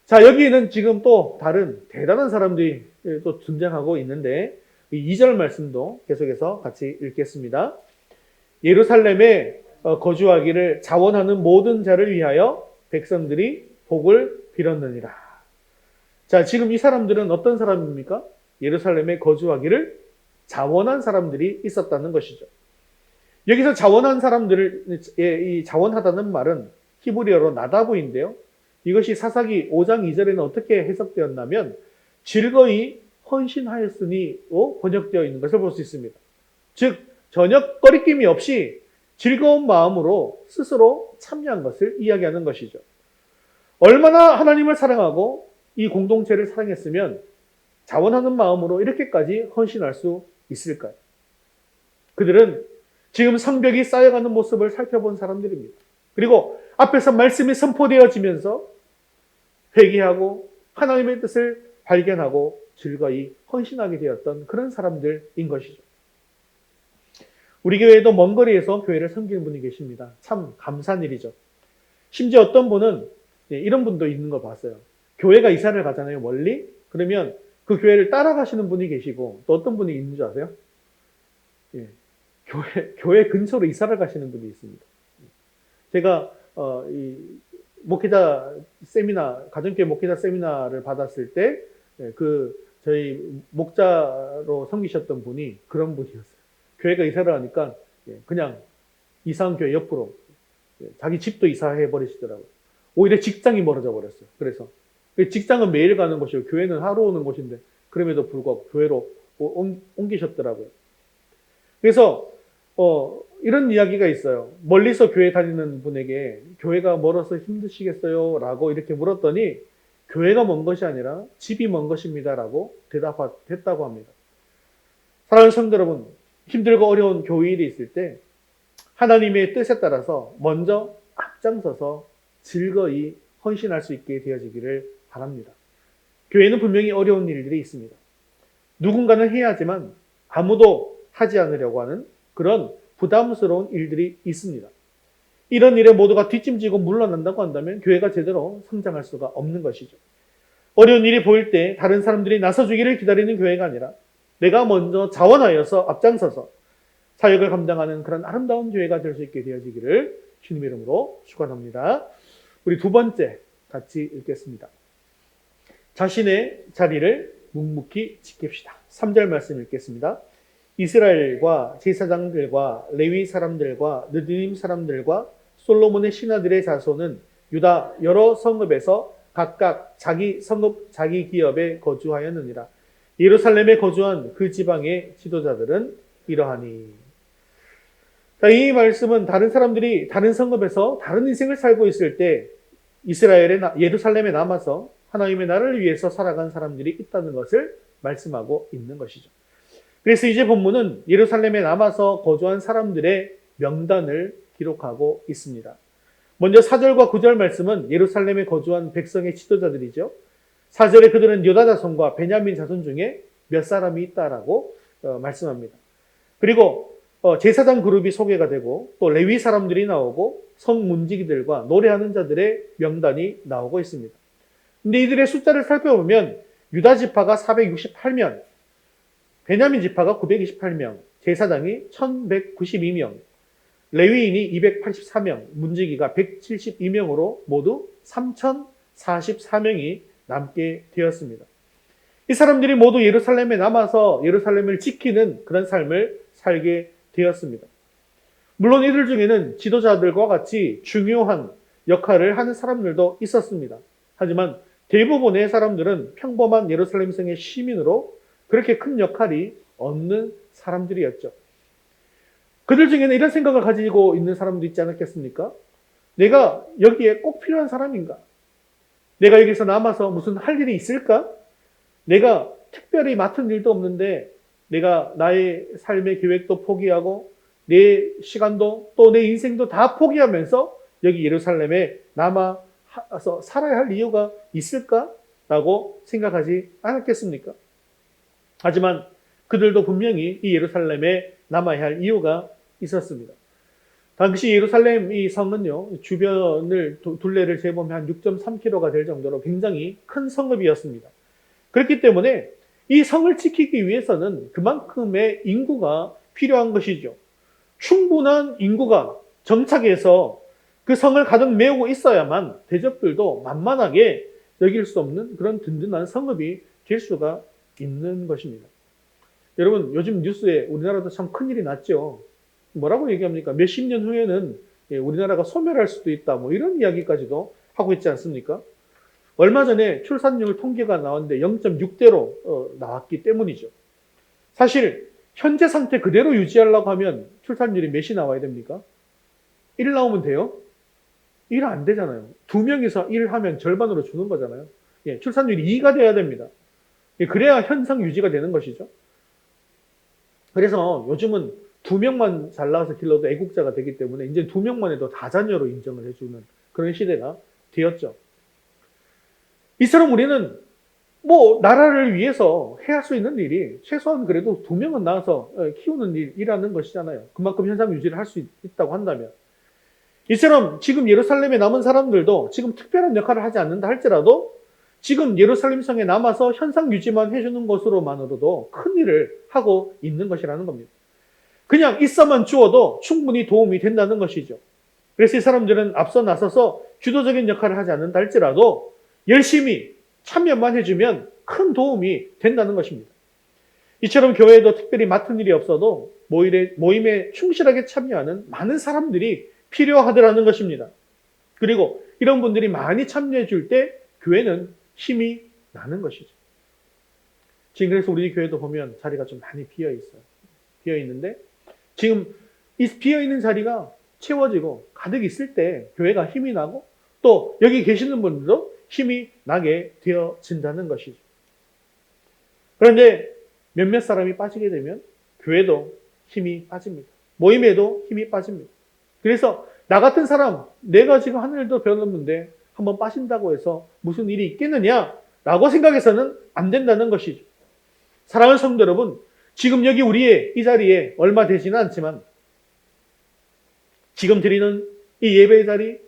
자, 여기에는 지금 또 다른 대단한 사람들이 또 등장하고 있는데 2절 말씀도 계속해서 같이 읽겠습니다. 예루살렘에 거주하기를 자원하는 모든 자를 위하여 백성들이 복을 빌었느니라. 자, 지금 이 사람들은 어떤 사람입니까? 예루살렘에 거주하기를 자원한 사람들이 있었다는 것이죠. 여기서 자원한 사람들을, 이 자원하다는 말은 히브리어로 나다부인데요. 이것이 사사기 5장 2절에는 어떻게 해석되었냐면 즐거이 헌신하였으니로 번역되어 있는 것을 볼 수 있습니다. 즉 전혀 꺼리낌이 없이 즐거운 마음으로 스스로 참여한 것을 이야기하는 것이죠. 얼마나 하나님을 사랑하고 이 공동체를 사랑했으면 자원하는 마음으로 이렇게까지 헌신할 수 있을까요? 그들은 지금 성벽이 쌓여가는 모습을 살펴본 사람들입니다. 그리고 앞에서 말씀이 선포되어지면서 회개하고 하나님의 뜻을 발견하고 즐거이 헌신하게 되었던 그런 사람들인 것이죠. 우리 교회에도 먼 거리에서 교회를 섬기는 분이 계십니다. 참 감사한 일이죠. 심지어 어떤 분은 이런 분도 있는 걸 봤어요. 교회가 이사를 가잖아요, 멀리. 그러면 그 교회를 따라가시는 분이 계시고 또 어떤 분이 있는 줄 아세요? 예, 교회 근처로 이사를 가시는 분이 있습니다. 제가 이 목회자 세미나, 가정교회 목회자 세미나를 받았을 때 저희 목자로 섬기셨던 분이 그런 분이었어요. 교회가 이사를 하니까 그냥 이사한 교회 옆으로 자기 집도 이사해 버리시더라고요. 오히려 직장이 멀어져 버렸어요. 그래서 직장은 매일 가는 곳이고 교회는 하루 오는 곳인데 그럼에도 불구하고 교회로 옮기셨더라고요. 그래서 이런 이야기가 있어요. 멀리서 교회 다니는 분에게 교회가 멀어서 힘드시겠어요? 라고 이렇게 물었더니 교회가 먼 것이 아니라 집이 먼 것입니다. 라고 대답했다고 합니다. 사랑하는 성도 여러분, 힘들고 어려운 교회일이 있을 때 하나님의 뜻에 따라서 먼저 앞장서서 즐거이 헌신할 수 있게 되어지기를 바랍니다. 교회는 분명히 어려운 일들이 있습니다. 누군가는 해야 하지만 아무도 하지 않으려고 하는 그런 부담스러운 일들이 있습니다. 이런 일에 모두가 뒷짐지고 물러난다고 한다면 교회가 제대로 성장할 수가 없는 것이죠. 어려운 일이 보일 때 다른 사람들이 나서주기를 기다리는 교회가 아니라 내가 먼저 자원하여서 앞장서서 사역을 감당하는 그런 아름다운 교회가 될 수 있게 되어지기를 주님의 이름으로 축원합니다. 우리 두 번째 같이 읽겠습니다. 자신의 자리를 묵묵히 지킵시다. 3절 말씀 읽겠습니다. 이스라엘과 제사장들과 레위 사람들과 느디님 사람들과 솔로몬의 신하들의 자손은 유다 여러 성읍에서 각각 자기 성읍 자기 기업에 거주하였느니라. 예루살렘에 거주한 그 지방의 지도자들은 이러하니. 자, 이 말씀은 다른 사람들이 다른 성읍에서 다른 인생을 살고 있을 때 예루살렘에 남아서 하나님의 나라를 위해서 살아간 사람들이 있다는 것을 말씀하고 있는 것이죠. 그래서 이제 본문은 예루살렘에 남아서 거주한 사람들의 명단을 기록하고 있습니다. 먼저 4절과 9절 말씀은 예루살렘에 거주한 백성의 지도자들이죠. 4절에 그들은 유다 자손과 베냐민 자손 중에 몇 사람이 있다라고 말씀합니다. 그리고 제사장 그룹이 소개가 되고 또 레위 사람들이 나오고 성문지기들과 노래하는 자들의 명단이 나오고 있습니다. 근데 이들의 숫자를 살펴보면 유다 지파가 468명, 베냐민 지파가 928명, 제사장이 1192명, 레위인이 284명, 문지기가 172명으로 모두 3044명이 남게 되었습니다. 이 사람들이 모두 예루살렘에 남아서 예루살렘을 지키는 그런 삶을 살게 되었습니다. 물론 이들 중에는 지도자들과 같이 중요한 역할을 하는 사람들도 있었습니다. 하지만 대부분의 사람들은 평범한 예루살렘 성의 시민으로 그렇게 큰 역할이 없는 사람들이었죠. 그들 중에는 이런 생각을 가지고 있는 사람도 있지 않았겠습니까? 내가 여기에 꼭 필요한 사람인가? 내가 여기서 남아서 무슨 할 일이 있을까? 내가 특별히 맡은 일도 없는데 내가 나의 삶의 계획도 포기하고 내 시간도 또 내 인생도 다 포기하면서 여기 예루살렘에 남아서 살아야 할 이유가 있을까? 라고 생각하지 않았겠습니까? 하지만 그들도 분명히 이 예루살렘에 남아야 할 이유가 있었습니다. 당시 예루살렘 이 성은요, 주변을 둘레를 재보면 한 6.3km가 될 정도로 굉장히 큰 성읍이었습니다. 그렇기 때문에 이 성을 지키기 위해서는 그만큼의 인구가 필요한 것이죠. 충분한 인구가 정착해서 그 성을 가득 메우고 있어야만 대적들도 만만하게 여길 수 없는 그런 든든한 성읍이 될 수가 있는 것입니다. 여러분, 요즘 뉴스에 우리나라도 참 큰일이 났죠. 뭐라고 얘기합니까? 몇십 년 후에는 우리나라가 소멸할 수도 있다, 뭐 이런 이야기까지도 하고 있지 않습니까? 얼마 전에 출산율 통계가 나왔는데 0.6대로 나왔기 때문이죠. 사실 현재 상태 그대로 유지하려고 하면 출산율이 몇이 나와야 됩니까? 1 나오면 돼요? 1 안 되잖아요. 2명이서 1 하면 절반으로 주는 거잖아요. 출산율이 2가 돼야 됩니다. 그래야 현상 유지가 되는 것이죠. 그래서 요즘은 2명만 잘 나와서 길러도 애국자가 되기 때문에 이제 2명만 해도 다자녀로 인정을 해주는 그런 시대가 되었죠. 이처럼 우리는 뭐 나라를 위해서 해야 할 수 있는 일이 최소한 그래도 2명은 낳아서 키우는 일이라는 것이잖아요. 그만큼 현상 유지를 할 수 있다고 한다면. 이처럼 지금 예루살렘에 남은 사람들도 지금 특별한 역할을 하지 않는다 할지라도 지금 예루살렘 성에 남아서 현상 유지만 해주는 것으로만으로도 큰 일을 하고 있는 것이라는 겁니다. 그냥 있어만 주어도 충분히 도움이 된다는 것이죠. 그래서 이 사람들은 앞서 나서서 주도적인 역할을 하지 않는다 할지라도 열심히 참여만 해주면 큰 도움이 된다는 것입니다. 이처럼 교회에도 특별히 맡은 일이 없어도 모임에 충실하게 참여하는 많은 사람들이 필요하더라는 것입니다. 그리고 이런 분들이 많이 참여해 줄 때 교회는 힘이 나는 것이죠. 지금 그래서 우리 교회도 보면 자리가 좀 많이 비어 있어요. 비어 있는데 지금 이 비어 있는 자리가 채워지고 가득 있을 때 교회가 힘이 나고 또 여기 계시는 분들도 힘이 나게 되어진다는 것이죠. 그런데 몇몇 사람이 빠지게 되면 교회도 힘이 빠집니다. 모임에도 힘이 빠집니다. 그래서 나 같은 사람, 내가 지금 하늘도 배웠는데 한번 빠진다고 해서 무슨 일이 있겠느냐라고 생각해서는 안 된다는 것이죠. 사랑하는 성도 여러분, 지금 여기 우리의 이 자리에 얼마 되지는 않지만 지금 드리는 이 예배의 자리,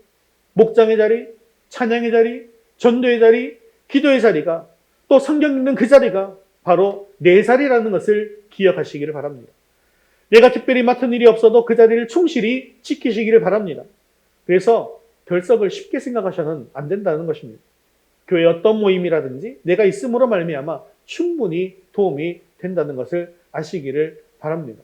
목장의 자리, 찬양의 자리, 전도의 자리, 기도의 자리가 또 성경 읽는 그 자리가 바로 내 자리라는 것을 기억하시기를 바랍니다. 내가 특별히 맡은 일이 없어도 그 자리를 충실히 지키시기를 바랍니다. 그래서 결석을 쉽게 생각하셔서는 안 된다는 것입니다. 교회 어떤 모임이라든지 내가 있음으로 말미암아 충분히 도움이 된다는 것을 아시기를 바랍니다.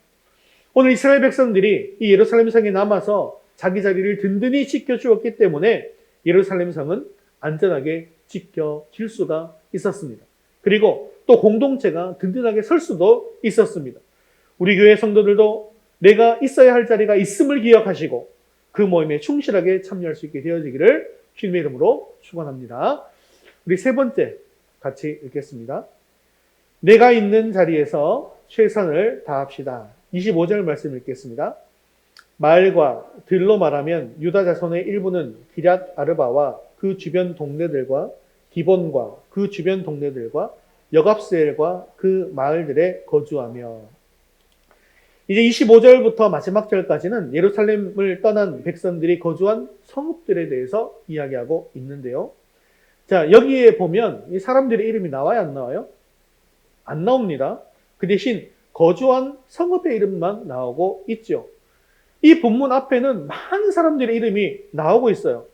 오늘 이스라엘 백성들이 이 예루살렘 성에 남아서 자기 자리를 든든히 지켜주었기 때문에 예루살렘 성은 안전하게 지켜질 수가 있었습니다. 그리고 또 공동체가 든든하게 설 수도 있었습니다. 우리 교회 성도들도 내가 있어야 할 자리가 있음을 기억하시고 그 모임에 충실하게 참여할 수 있게 되어지기를 주님의 이름으로 축원합니다. 우리 세 번째 같이 읽겠습니다. 내가 있는 자리에서 최선을 다합시다. 25절 말씀 읽겠습니다. 말과 들로 말하면 유다 자손의 일부는 기럇 아르바와 그 주변 동네들과 기본과 그 주변 동네들과 여갑스엘과 그 마을들에 거주하며. 이제 25절부터 마지막 절까지는 예루살렘을 떠난 백성들이 거주한 성읍들에 대해서 이야기하고 있는데요. 자, 여기에 보면 이 사람들의 이름이 나와요, 안 나와요? 안 나옵니다. 그 대신 거주한 성읍의 이름만 나오고 있죠. 이 본문 앞에는 많은 사람들의 이름이 나오고 있어요.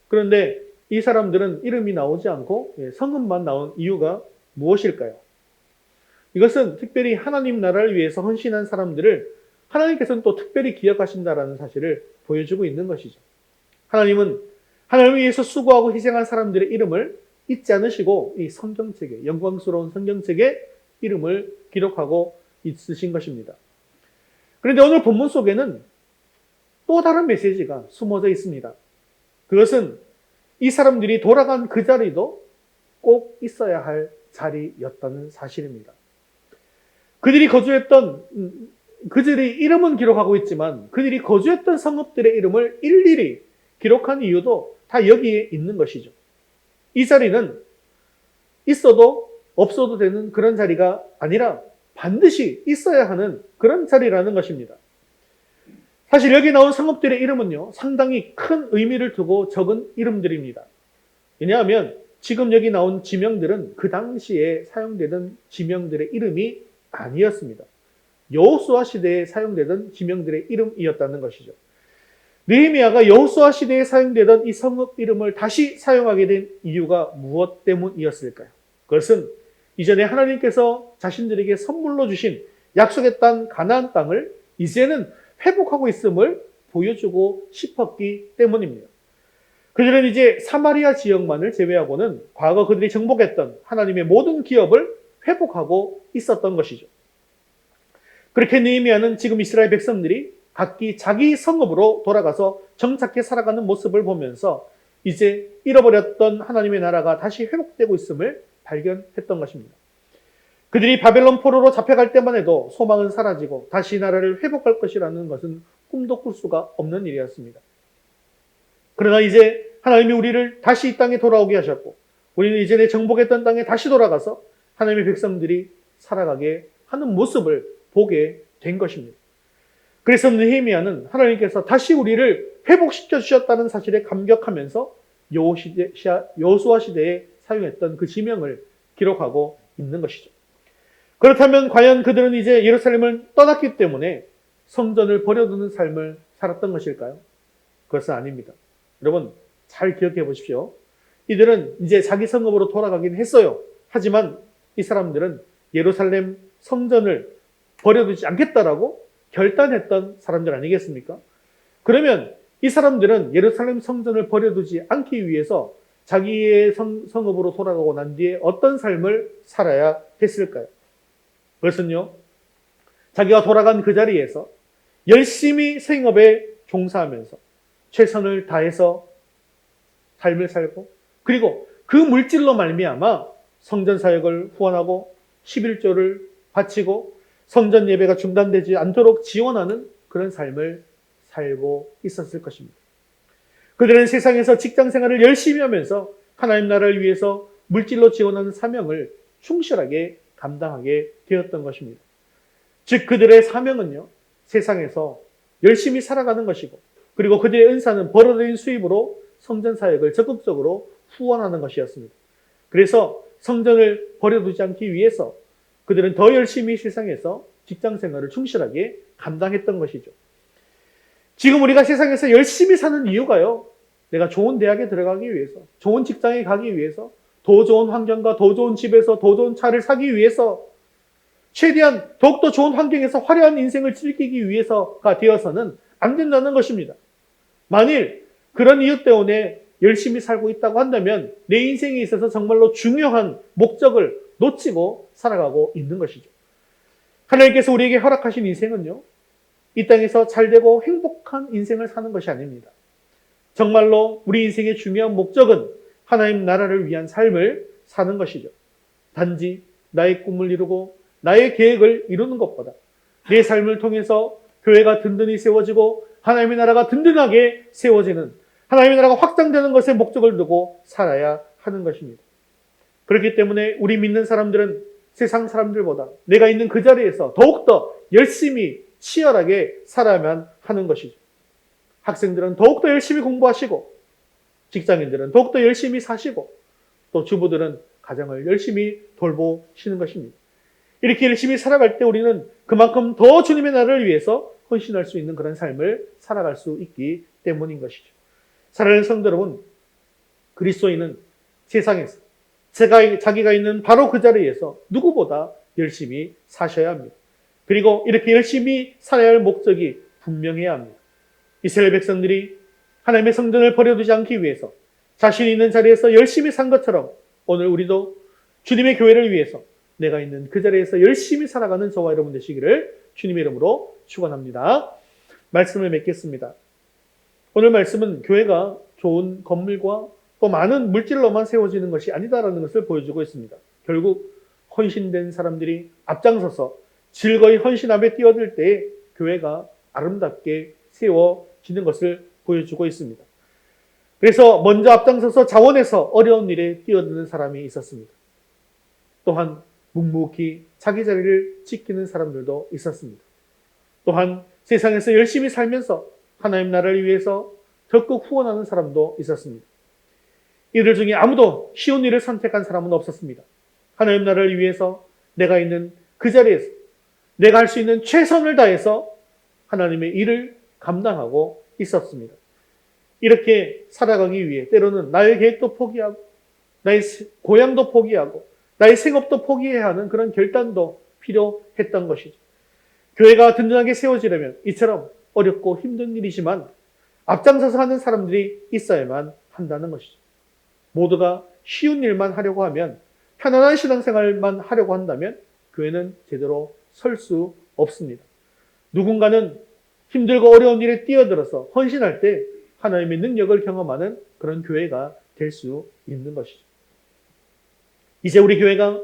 그런데 이 사람들은 이름이 나오지 않고 성읍만 나온 이유가 무엇일까요? 이것은 특별히 하나님 나라를 위해서 헌신한 사람들을 하나님께서는 또 특별히 기억하신다라는 사실을 보여주고 있는 것이죠. 하나님은 하나님을 위해서 수고하고 희생한 사람들의 이름을 잊지 않으시고 이 성경책에, 영광스러운 성경책에 이름을 기록하고 있으신 것입니다. 그런데 오늘 본문 속에는 또 다른 메시지가 숨어져 있습니다. 그것은 이 사람들이 돌아간 그 자리도 꼭 있어야 할 자리였다는 사실입니다. 그들이 거주했던 그들의 이름은 기록하고 있지만 그들이 거주했던 성읍들의 이름을 일일이 기록한 이유도 다 여기에 있는 것이죠. 이 자리는 있어도 없어도 되는 그런 자리가 아니라 반드시 있어야 하는 그런 자리라는 것입니다. 사실 여기 나온 성읍들의 이름은요, 상당히 큰 의미를 두고 적은 이름들입니다. 왜냐하면 지금 여기 나온 지명들은 그 당시에 사용되던 지명들의 이름이 아니었습니다. 여호수아 시대에 사용되던 지명들의 이름이었다는 것이죠. 느헤미야가 여호수아 시대에 사용되던 이 성읍 이름을 다시 사용하게 된 이유가 무엇 때문이었을까요? 그것은 이전에 하나님께서 자신들에게 선물로 주신 약속의 땅 가나안 땅을 이제는 회복하고 있음을 보여주고 싶었기 때문입니다. 그들은 이제 사마리아 지역만을 제외하고는 과거 그들이 정복했던 하나님의 모든 기업을 회복하고 있었던 것이죠. 그렇게 느헤미야는 지금 이스라엘 백성들이 각기 자기 성읍으로 돌아가서 정착해 살아가는 모습을 보면서 이제 잃어버렸던 하나님의 나라가 다시 회복되고 있음을 발견했던 것입니다. 그들이 바벨론 포로로 잡혀갈 때만 해도 소망은 사라지고 다시 나라를 회복할 것이라는 것은 꿈도 꿀 수가 없는 일이었습니다. 그러나 이제 하나님이 우리를 다시 이 땅에 돌아오게 하셨고 우리는 이전에 정복했던 땅에 다시 돌아가서 하나님의 백성들이 살아가게 하는 모습을 보게 된 것입니다. 그래서 느헤미야는 하나님께서 다시 우리를 회복시켜 주셨다는 사실에 감격하면서 여호수아 시대에 사용했던 그 지명을 기록하고 있는 것이죠. 그렇다면 과연 그들은 이제 예루살렘을 떠났기 때문에 성전을 버려두는 삶을 살았던 것일까요? 그것은 아닙니다. 여러분 잘 기억해 보십시오. 이들은 이제 자기 성읍으로 돌아가긴 했어요. 하지만 이 사람들은 예루살렘 성전을 버려두지 않겠다라고 결단했던 사람들 아니겠습니까? 그러면 이 사람들은 예루살렘 성전을 버려두지 않기 위해서 자기의 성읍으로 돌아가고 난 뒤에 어떤 삶을 살아야 했을까요? 그것은요, 자기가 돌아간 그 자리에서 열심히 생업에 종사하면서 최선을 다해서 삶을 살고 그리고 그 물질로 말미암아 성전 사역을 후원하고 11조를 바치고 성전 예배가 중단되지 않도록 지원하는 그런 삶을 살고 있었을 것입니다. 그들은 세상에서 직장 생활을 열심히 하면서 하나님 나라를 위해서 물질로 지원하는 사명을 충실하게 감당하게 되었던 것입니다. 즉 그들의 사명은요, 세상에서 열심히 살아가는 것이고 그리고 그들의 은사는 벌어들인 수입으로 성전 사역을 적극적으로 후원하는 것이었습니다. 그래서 성전을 버려두지 않기 위해서 그들은 더 열심히 세상에서 직장 생활을 충실하게 감당했던 것이죠. 지금 우리가 세상에서 열심히 사는 이유가요, 내가 좋은 대학에 들어가기 위해서, 좋은 직장에 가기 위해서, 더 좋은 환경과 더 좋은 집에서 더 좋은 차를 사기 위해서, 최대한 더욱더 좋은 환경에서 화려한 인생을 즐기기 위해서가 되어서는 안 된다는 것입니다. 만일 그런 이유 때문에 열심히 살고 있다고 한다면 내 인생에 있어서 정말로 중요한 목적을 놓치고 살아가고 있는 것이죠. 하나님께서 우리에게 허락하신 인생은요, 이 땅에서 잘되고 행복한 인생을 사는 것이 아닙니다. 정말로 우리 인생의 중요한 목적은 하나님 나라를 위한 삶을 사는 것이죠. 단지 나의 꿈을 이루고 나의 계획을 이루는 것보다 내 삶을 통해서 교회가 든든히 세워지고 하나님의 나라가 든든하게 세워지는, 하나님의 나라가 확장되는 것에 목적을 두고 살아야 하는 것입니다. 그렇기 때문에 우리 믿는 사람들은 세상 사람들보다 내가 있는 그 자리에서 더욱더 열심히 치열하게 살아야만 하는 것이죠. 학생들은 더욱더 열심히 공부하시고 직장인들은 더욱더 열심히 사시고 또 주부들은 가정을 열심히 돌보시는 것입니다. 이렇게 열심히 살아갈 때 우리는 그만큼 더 주님의 나라를 위해서 헌신할 수 있는 그런 삶을 살아갈 수 있기 때문인 것이죠. 사랑하는 성도 여러분, 그리스도인은 세상에서 자기가 있는 바로 그 자리에서 누구보다 열심히 사셔야 합니다. 그리고 이렇게 열심히 살아야 할 목적이 분명해야 합니다. 이스라엘 백성들이 하나님의 성전을 버려두지 않기 위해서 자신이 있는 자리에서 열심히 산 것처럼 오늘 우리도 주님의 교회를 위해서 내가 있는 그 자리에서 열심히 살아가는 저와 여러분 되시기를 주님의 이름으로 축원합니다. 말씀을 맺겠습니다. 오늘 말씀은 교회가 좋은 건물과 또 많은 물질로만 세워지는 것이 아니다라는 것을 보여주고 있습니다. 결국 헌신된 사람들이 앞장서서 즐거이 헌신 앞에 뛰어들 때 교회가 아름답게 세워지는 것을 보여주고 있습니다. 그래서 먼저 앞장서서 자원해서 어려운 일에 뛰어드는 사람이 있었습니다. 또한 묵묵히 자기 자리를 지키는 사람들도 있었습니다. 또한 세상에서 열심히 살면서 하나님 나라를 위해서 적극 후원하는 사람도 있었습니다. 이들 중에 아무도 쉬운 일을 선택한 사람은 없었습니다. 하나님 나라를 위해서 내가 있는 그 자리에서 내가 할 수 있는 최선을 다해서 하나님의 일을 감당하고 있었습니다. 이렇게 살아가기 위해 때로는 나의 계획도 포기하고 나의 고향도 포기하고 나의 생업도 포기해야 하는 그런 결단도 필요했던 것이죠. 교회가 든든하게 세워지려면 이처럼 어렵고 힘든 일이지만 앞장서서 하는 사람들이 있어야만 한다는 것이죠. 모두가 쉬운 일만 하려고 하면, 편안한 신앙생활만 하려고 한다면 교회는 제대로 설 수 없습니다. 누군가는 힘들고 어려운 일에 뛰어들어서 헌신할 때 하나님의 능력을 경험하는 그런 교회가 될 수 있는 것이죠. 이제 우리 교회가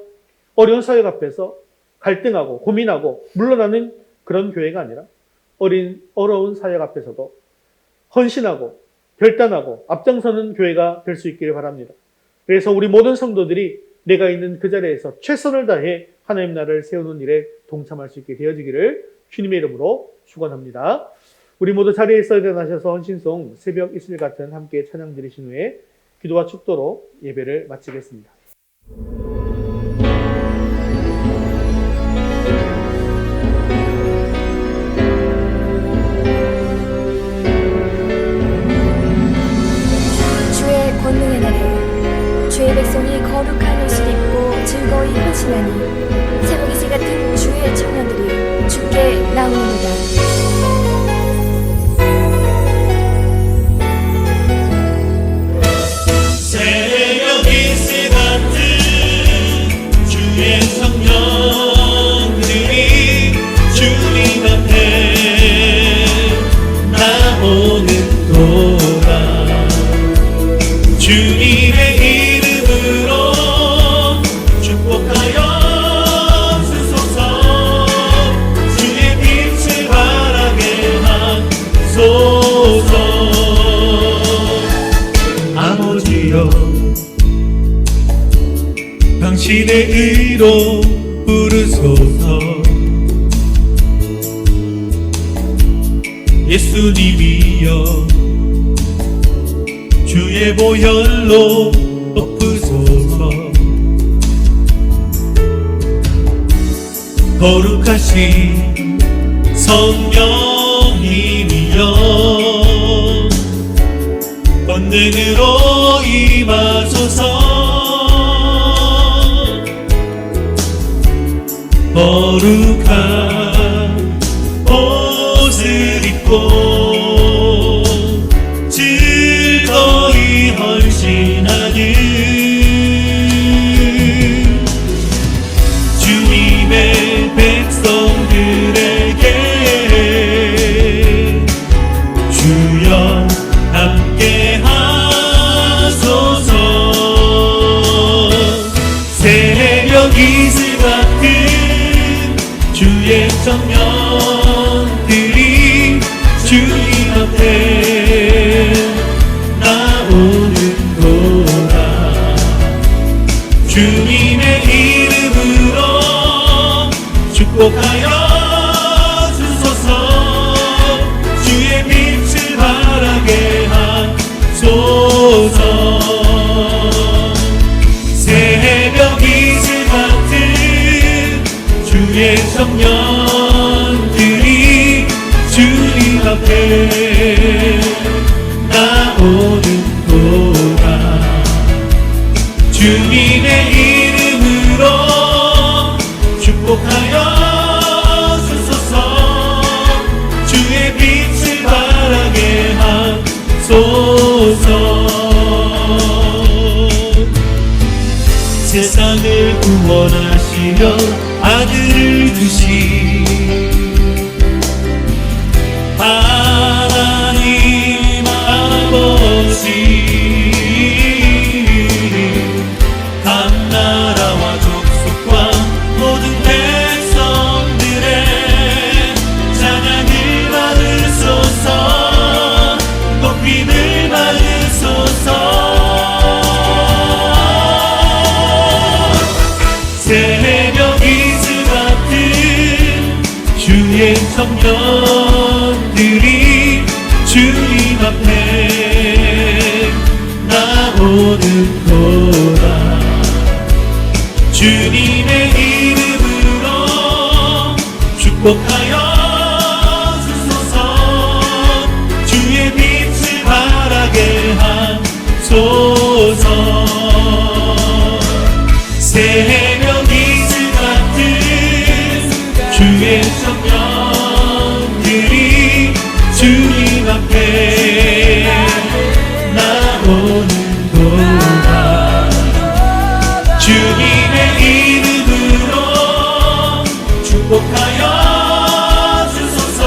어려운 사역 앞에서 갈등하고 고민하고 물러나는 그런 교회가 아니라 어려운 사역 앞에서도 헌신하고 결단하고 앞장서는 교회가 될 수 있기를 바랍니다. 그래서 우리 모든 성도들이 내가 있는 그 자리에서 최선을 다해 하나님 나라를 세우는 일에 동참할 수 있게 되어지기를 주님의 이름으로 축원합니다. 우리 모두 자리에서 일어나셔서 헌신송 새벽 이슬 같은 함께 찬양 드리신 후에 기도와 축도로 예배를 마치겠습니다. 주의 권능의 날에 주의 백성이 거룩한 옷을 입고 즐거이 헌신하니 새벽 이슬 같은 주의 청년들이 주께 나오는도다. 새벽 이슬 같은 주의 청년들이 주님 앞에 나오는도다. 주님의 이름으로 축복하여 주소서. 주의 빛을 바라게 하소서. 아버지여, 당신의 의로 부르소서. 예수님이여, 주의 보혈로 덮으소서. 거룩하신 성령님이여, 권능으로 임하소서. 거룩한 옷을 입고 즐거이 헌신하는 주님의 백성들에게 주여 함께 하소서. 새벽 이슬 같은 주의 청년들이 주님 앞에 나오는도다. 주님의 이름으로 축복하여 주소서. 주의 빛을 바라게 하소서. 새벽 이슬 같은 주의 청년들이 주님 앞에 나오는도다. 주님의 이름으로 축복하여 주소서. 주의 빛을 바라게 하소서. 세상을 구원하시려 아들을 주신 하나님 아버지, 감나라와 족속과 모든 백성들의 찬양을 받으소서. 높임을 받으소서. 새벽 이슬 같은 주의 청년들이 주님 앞에 나오는도다. 주님의 이름으로 축복하여 주소서. 주의 하소서. 새벽 이슬 같은 주의 청년들이 주님 앞에 나오는도다. 주님의 이름으로 축복하여 주소서.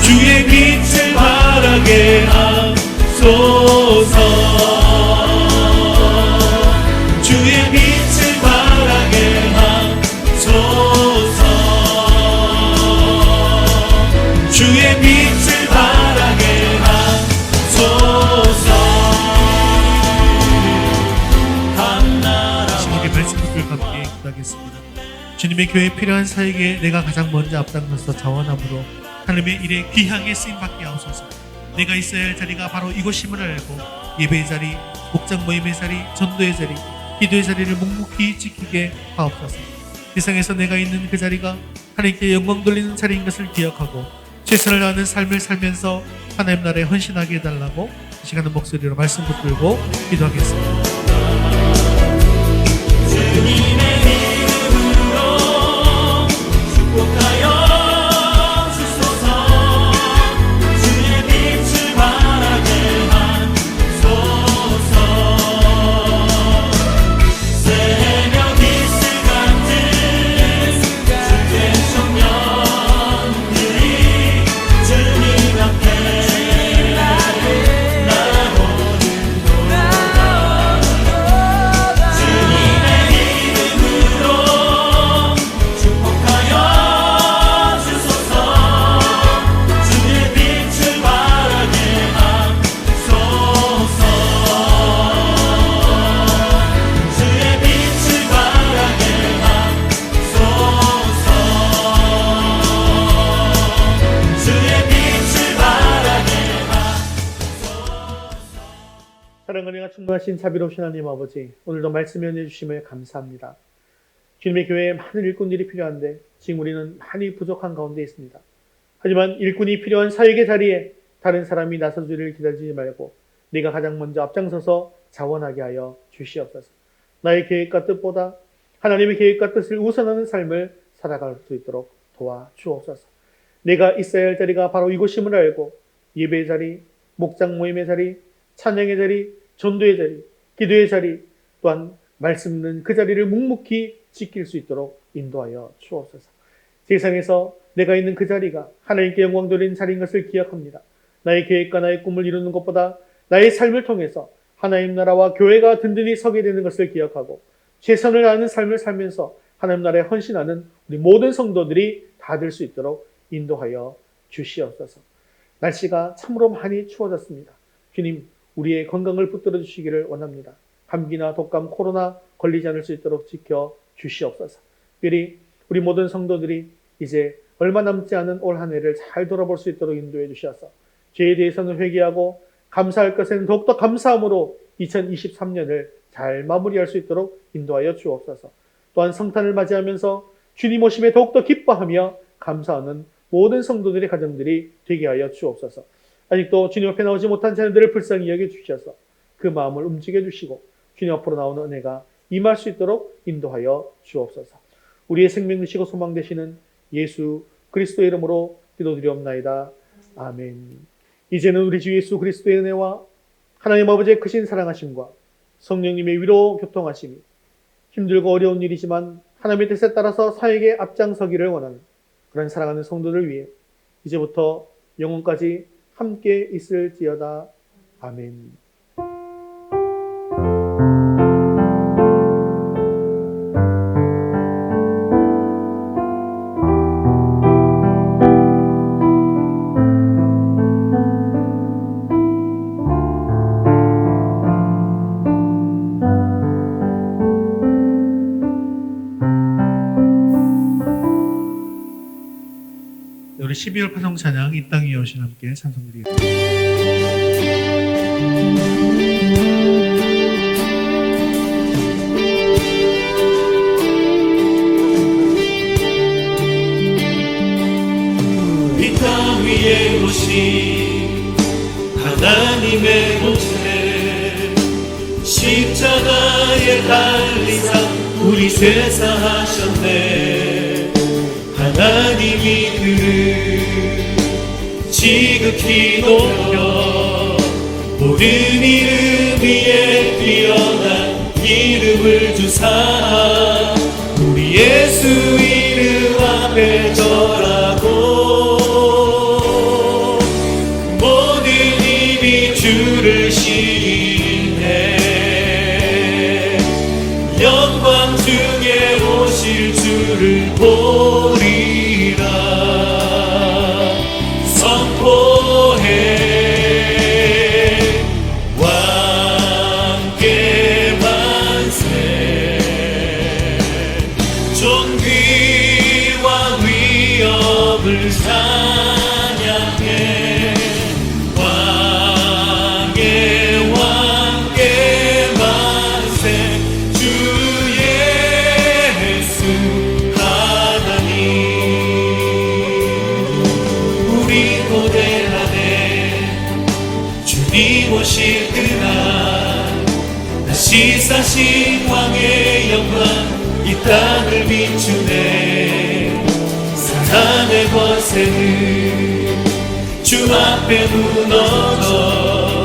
주의 빛을 바라게 하소서. 주의 빛을 바라게 하소서. 주의 빛을 바라게 하소서. 주님의 말씀을 함께 기도하겠습니다. 주님의 교회에 필요한 사역에 내가 가장 먼저 앞장서서 자원함으로 하나님의 일에 귀하게 쓰임받게 하옵소서. 내가 있어야 할 자리가 바로 이곳임을 알고 예배의 자리, 목장 모임의 자리, 전도의 자리, 기도의 자리를 묵묵히 지키게 하옵소서. 세상에서 내가 있는 그 자리가 하나님께 영광 돌리는 자리인 것을 기억하고 최선을 다하는 삶을 살면서 하나님 나라에 헌신하게 해달라고 이 시간은 목소리로 말씀 붙들고 기도하겠습니다. 주님의 이름으로 축복하여 주소서. 주의 빛을 바라게 하소서. 새벽 이슬 같은 주의 청년들이 주님 앞에 나오는도다. 주님의 이름으로 축복하여 주소서. 주의 빛을 바라게 하소서. 주의 빛을 바라게 하소서. 주의 빛을 바라게 사랑과 은혜가 충만하신 자비로우신 하나님 아버지, 오늘도 말씀 연해 주심을 감사합니다. 주님의 교회에 많은 일꾼들이 필요한데 지금 우리는 많이 부족한 가운데 있습니다. 하지만 일꾼이 필요한 사역의 자리에 다른 사람이 나서주기를 기다리지 말고 네가 가장 먼저 앞장서서 자원하게 하여 주시옵소서. 나의 계획과 뜻보다 하나님의 계획과 뜻을 우선하는 삶을 살아갈 수 있도록 도와주옵소서. 내가 있어야 할 자리가 바로 이곳임을 알고 예배의 자리, 목장 모임의 자리, 찬양의 자리, 전도의 자리, 기도의 자리, 또한 말씀 있는 그 자리를 묵묵히 지킬 수 있도록 인도하여 주옵소서. 세상에서 내가 있는 그 자리가 하나님께 영광 돌리는 자리인 것을 기억합니다. 나의 계획과 나의 꿈을 이루는 것보다 나의 삶을 통해서 하나님 나라와 교회가 든든히 서게 되는 것을 기억하고 최선을 다하는 삶을 살면서 하나님 나라에 헌신하는 우리 모든 성도들이 다 될 수 있도록 인도하여 주시옵소서. 날씨가 참으로 많이 추워졌습니다. 주님, 우리의 건강을 붙들어 주시기를 원합니다. 감기나 독감, 코로나 걸리지 않을 수 있도록 지켜 주시옵소서. 특별히 우리 모든 성도들이 이제 얼마 남지 않은 올 한 해를 잘 돌아볼 수 있도록 인도해 주셔서 죄에 대해서는 회개하고 감사할 것에는 더욱더 감사함으로 2023년을 잘 마무리할 수 있도록 인도하여 주옵소서. 또한 성탄을 맞이하면서 주님 오심에 더욱더 기뻐하며 감사하는 모든 성도들의 가정들이 되게 하여 주옵소서. 아직도 주님 앞에 나오지 못한 자녀들을 불쌍히 여겨주셔서 그 마음을 움직여 주시고 주님 앞으로 나오는 은혜가 임할 수 있도록 인도하여 주옵소서. 우리의 생명 되시고 소망 되시는 예수 그리스도의 이름으로 기도드리옵나이다. 아멘. 이제는 우리 주 예수 그리스도의 은혜와 하나님 아버지의 크신 사랑하심과 성령님의 위로 교통하심이 힘들고 어려운 일이지만 하나님의 뜻에 따라서 사역에 앞장서기를 원하는 그런 사랑하는 성도들 위해 이제부터 영원까지 함께 있을지어다. 아멘. 우리 12월 파송 찬양 이 땅 위에 오신 함께 찬송드리겠습니다. 이 땅 위에 오신 하나님의 모습 십자가에 달리사 우리 죄 사하셨네. 하나님이 그를 지극히 높여 모든 이름 위에 뛰어난 이름을 주사 우리 예수 이름 앞에 절하고 모든 입이 주를 시인해 영광 중에 오실 주를 보리라 선포해 왕께 만세 존귀와 위엄을 찬양해 왕께 만세 주 예수 하나님 우리 고대하네 주님 오실 그날 다시 사신 왕의 영광 이 땅을 비추네. 사탄의 권세는 주 앞에 무너져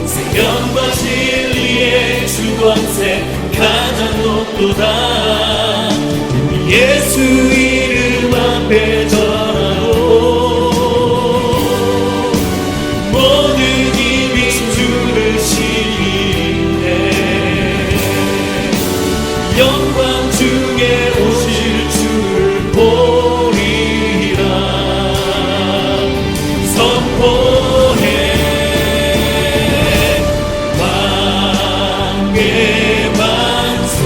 생명과 진리의 주권세 가장 높도다. 우리 예수 이름 앞에 절하고 모든 입이 주를 시인해 영광 중에 오실 주를 보리라 선포해 왕의 만세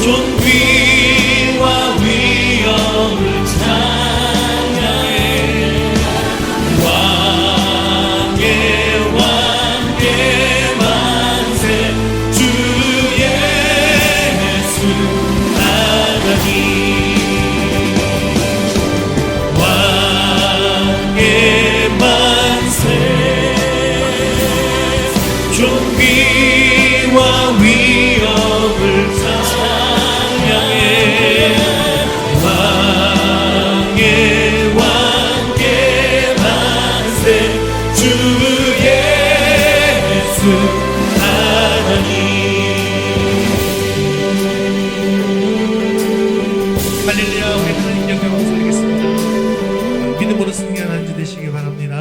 존귀와 위엄을 찬양해 왕의 만세 주 예수 하나님 왕의 만세 존귀와 위엄을 찬양해 왕의 만세 주 예수 하나님. 할렐루야. 우리 하나님 영광 올리겠습니다. 믿음으로 승리하는 한 주 되시기 바랍니다.